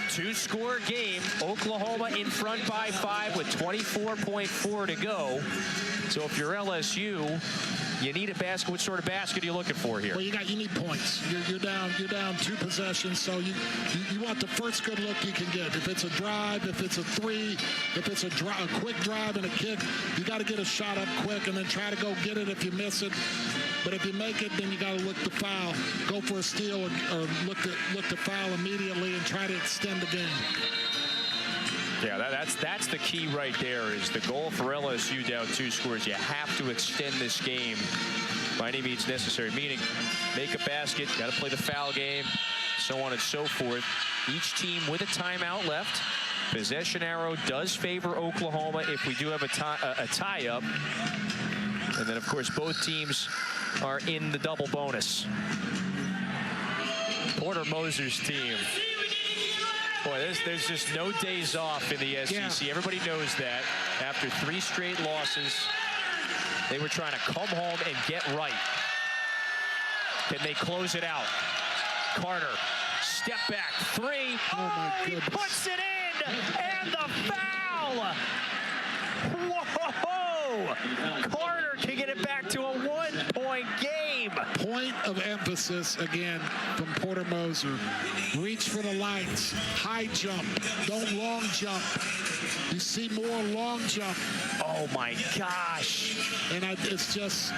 2-score game. Oklahoma in front by 5 with 24.4 to go. So if you're LSU, you need a basket. What sort of basket are you looking for here? Well, you need points. You're down 2 possessions, so you want the first good look you can get. If it's a drive, if it's a 3, if it's a quick drive and a kick, you got to get a shot up quick and then try to go get it if you miss it. But if you make it, then you got to look to foul, go for a steal, or look to foul immediately and try to extend the game. Yeah, that's the key right there, is the goal for LSU down 2 scores. You have to extend this game by any means necessary, meaning make a basket, got to play the foul game, so on and so forth. Each team with a timeout left. Possession arrow does favor Oklahoma if we do have a tie-up. And then, of course, both teams are in the double bonus. Porter Moser's team. Boy, there's just no days off in the SEC. Yeah. Everybody knows that. After 3 straight losses, they were trying to come home and get right. Can they close it out? Carter, step back, 3. Oh, he puts it in, and the foul. Whoa! Carter can get it back to a 1-point game. Point of emphasis again from Porter Moser. Reach for the lights. High jump. Don't long jump. You see more long jump. Oh my gosh. And it's just...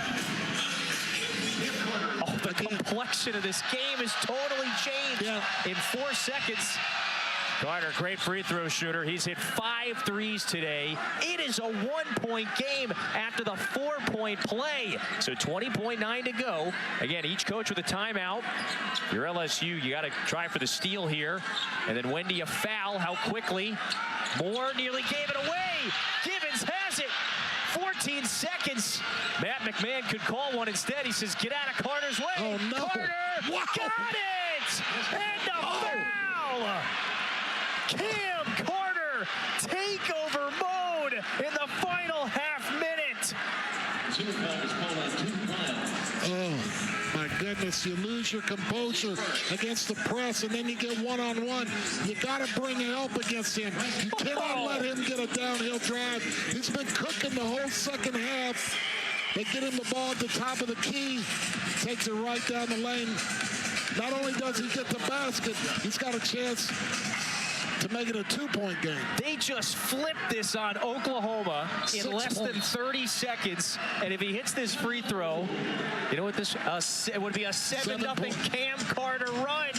Oh, the complexion of this game has totally changed in 4 seconds. Carter, great free throw shooter. He's hit 5 threes today. It is a 1-point game after the 4-point play. So 20.9 to go. Again, each coach with a timeout. If you're LSU, you got to try for the steal here. And then when do you foul? How quickly? Moore nearly gave it away. Givens has it. 14 seconds. Matt McMahon could call one instead. He says, get out of Carter's way. Oh, no. Carter got it. And a foul. Cam Carter, takeover mode in the final half minute. Oh. My goodness, you lose your composure against the press, and then you get one-on-one. You got to bring help against him. You cannot let him get a downhill drive. He's been cooking the whole second half. They get him the ball at the top of the key, takes it right down the lane. Not only does he get the basket, he's got a chance to make it a two-point game. They just flipped this on Oklahoma in less than 30 seconds. And if he hits this free throw, you know what this, it would be a 7-0 Cam Carter run.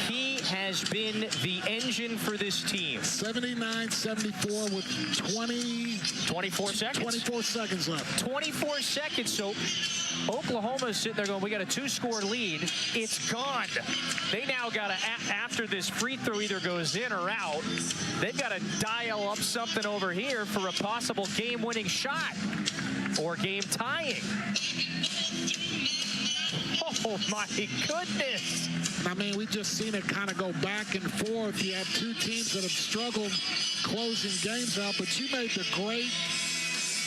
He has been the engine for this team. 79-74 with 24 seconds. 24 seconds left. 24 seconds. So Oklahoma's sitting there going, we got a 2-score lead. It's gone. They now got to, after this free throw either goes in or out, they've got to dial up something over here for a possible game-winning shot or game-tying. Oh, my goodness. I mean, we've just seen it kind of go back and forth. You have two teams that have struggled closing games out, but you made the great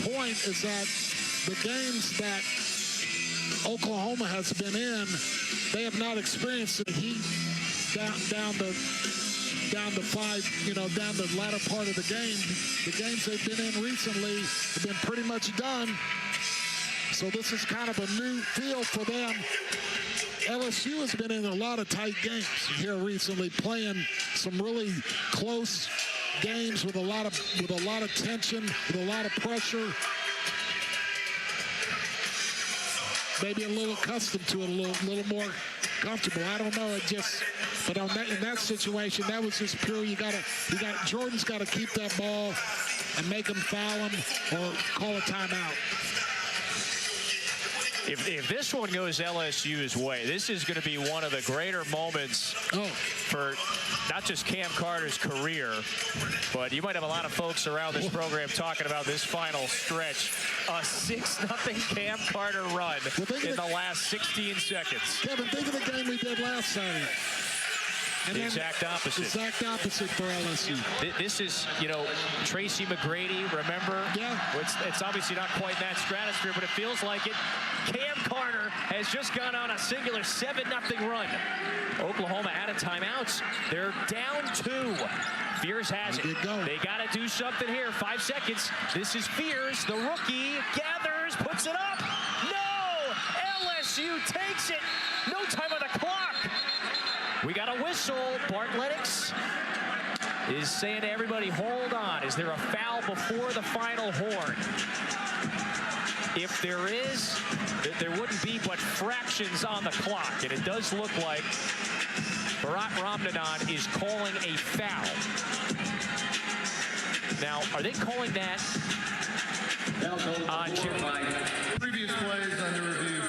point is that the games that Oklahoma has been in, they have not experienced the heat down the latter part of the game. The games they've been in recently have been pretty much done. So this is kind of a new feel for them. LSU has been in a lot of tight games here recently, playing some really close games with a lot of tension, with a lot of pressure. Maybe a little accustomed to it, a little more comfortable. I don't know. But in that situation, that was just pure. Jordan's got to keep that ball and make him foul him or call a timeout. If this one goes LSU's way, this is going to be one of the greater moments for not just Cam Carter's career, but you might have a lot of folks around this program talking about this final stretch. A 6-0 Cam Carter run in the last 16 seconds. Kevin, think of the game we did last Saturday. And the exact opposite. Exact opposite for LSU. This is, Tracy McGrady, remember? Yeah. It's obviously not quite that stratosphere, but it feels like it. Cam Carter has just gone on a singular 7-0 run. Oklahoma out of timeouts. They're down 2. Fears has it. They got to do something here. 5 seconds. This is Fears, the rookie, gathers, puts it up. No! LSU takes it. No time on the clock. We got a whistle. Bart Lennox is saying to everybody, hold on. Is there a foul before the final horn? If there is, there wouldn't be but fractions on the clock. And it does look like Bharat Ramnanan is calling a foul. Now, are they calling that on previous plays under review?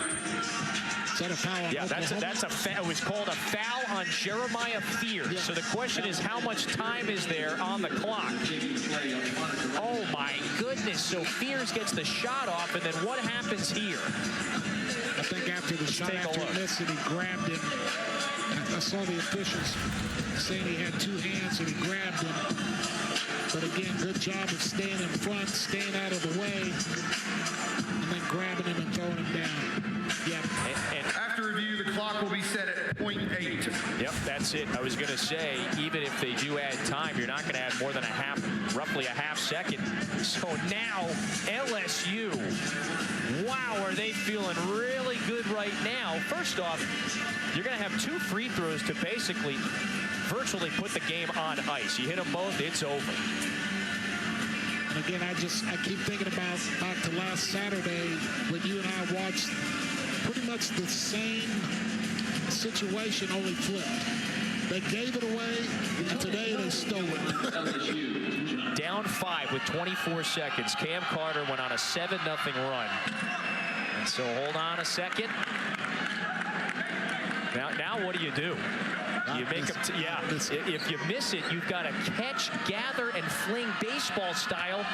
Is that a foul? Yeah, that's a foul. It was called a foul on Jeremiah Fears. Yeah. So the question is, how much time is there on the clock? Oh my goodness! So Fears gets the shot off, and then what happens here? I think after the shot, after he missed it, he grabbed him. I saw the officials saying he had 2 hands and he grabbed him. But again, good job of staying in front, staying out of the way, and then grabbing him and throwing him down. Yep. And after review, the clock will be set at .8. Yep, that's it. I was going to say, even if they do add time, you're not going to add more than roughly a half second. So now LSU, wow, are they feeling really good right now? First off, you're going to have 2 free throws to basically virtually put the game on ice. You hit them both, it's over. And again, I keep thinking about back to last Saturday when you and I watched pretty much the same situation, only flipped. They gave it away, and today they stole it. Down 5 with 24 seconds. Cam Carter went on a 7-0 run. And so hold on a second. Now what do? You make them, if you miss it, you've got to catch, gather, and fling baseball style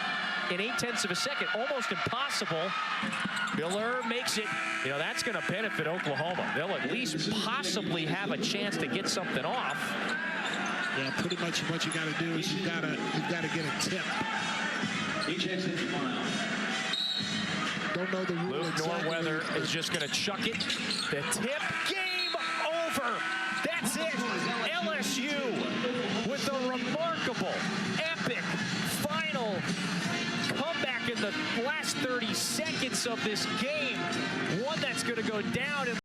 in 0.8 of a second. Almost impossible. Miller makes it. That's going to benefit Oklahoma. They'll at least possibly have a chance to get something off. Yeah, pretty much what you got to do is you've got to get a tip. Don't know the rule Luke exactly. Norweather is just going to chuck it. The tip. Game over. That's it. LSU with a remarkable, epic final comeback in the last 30 seconds of this game. One that's going to go down in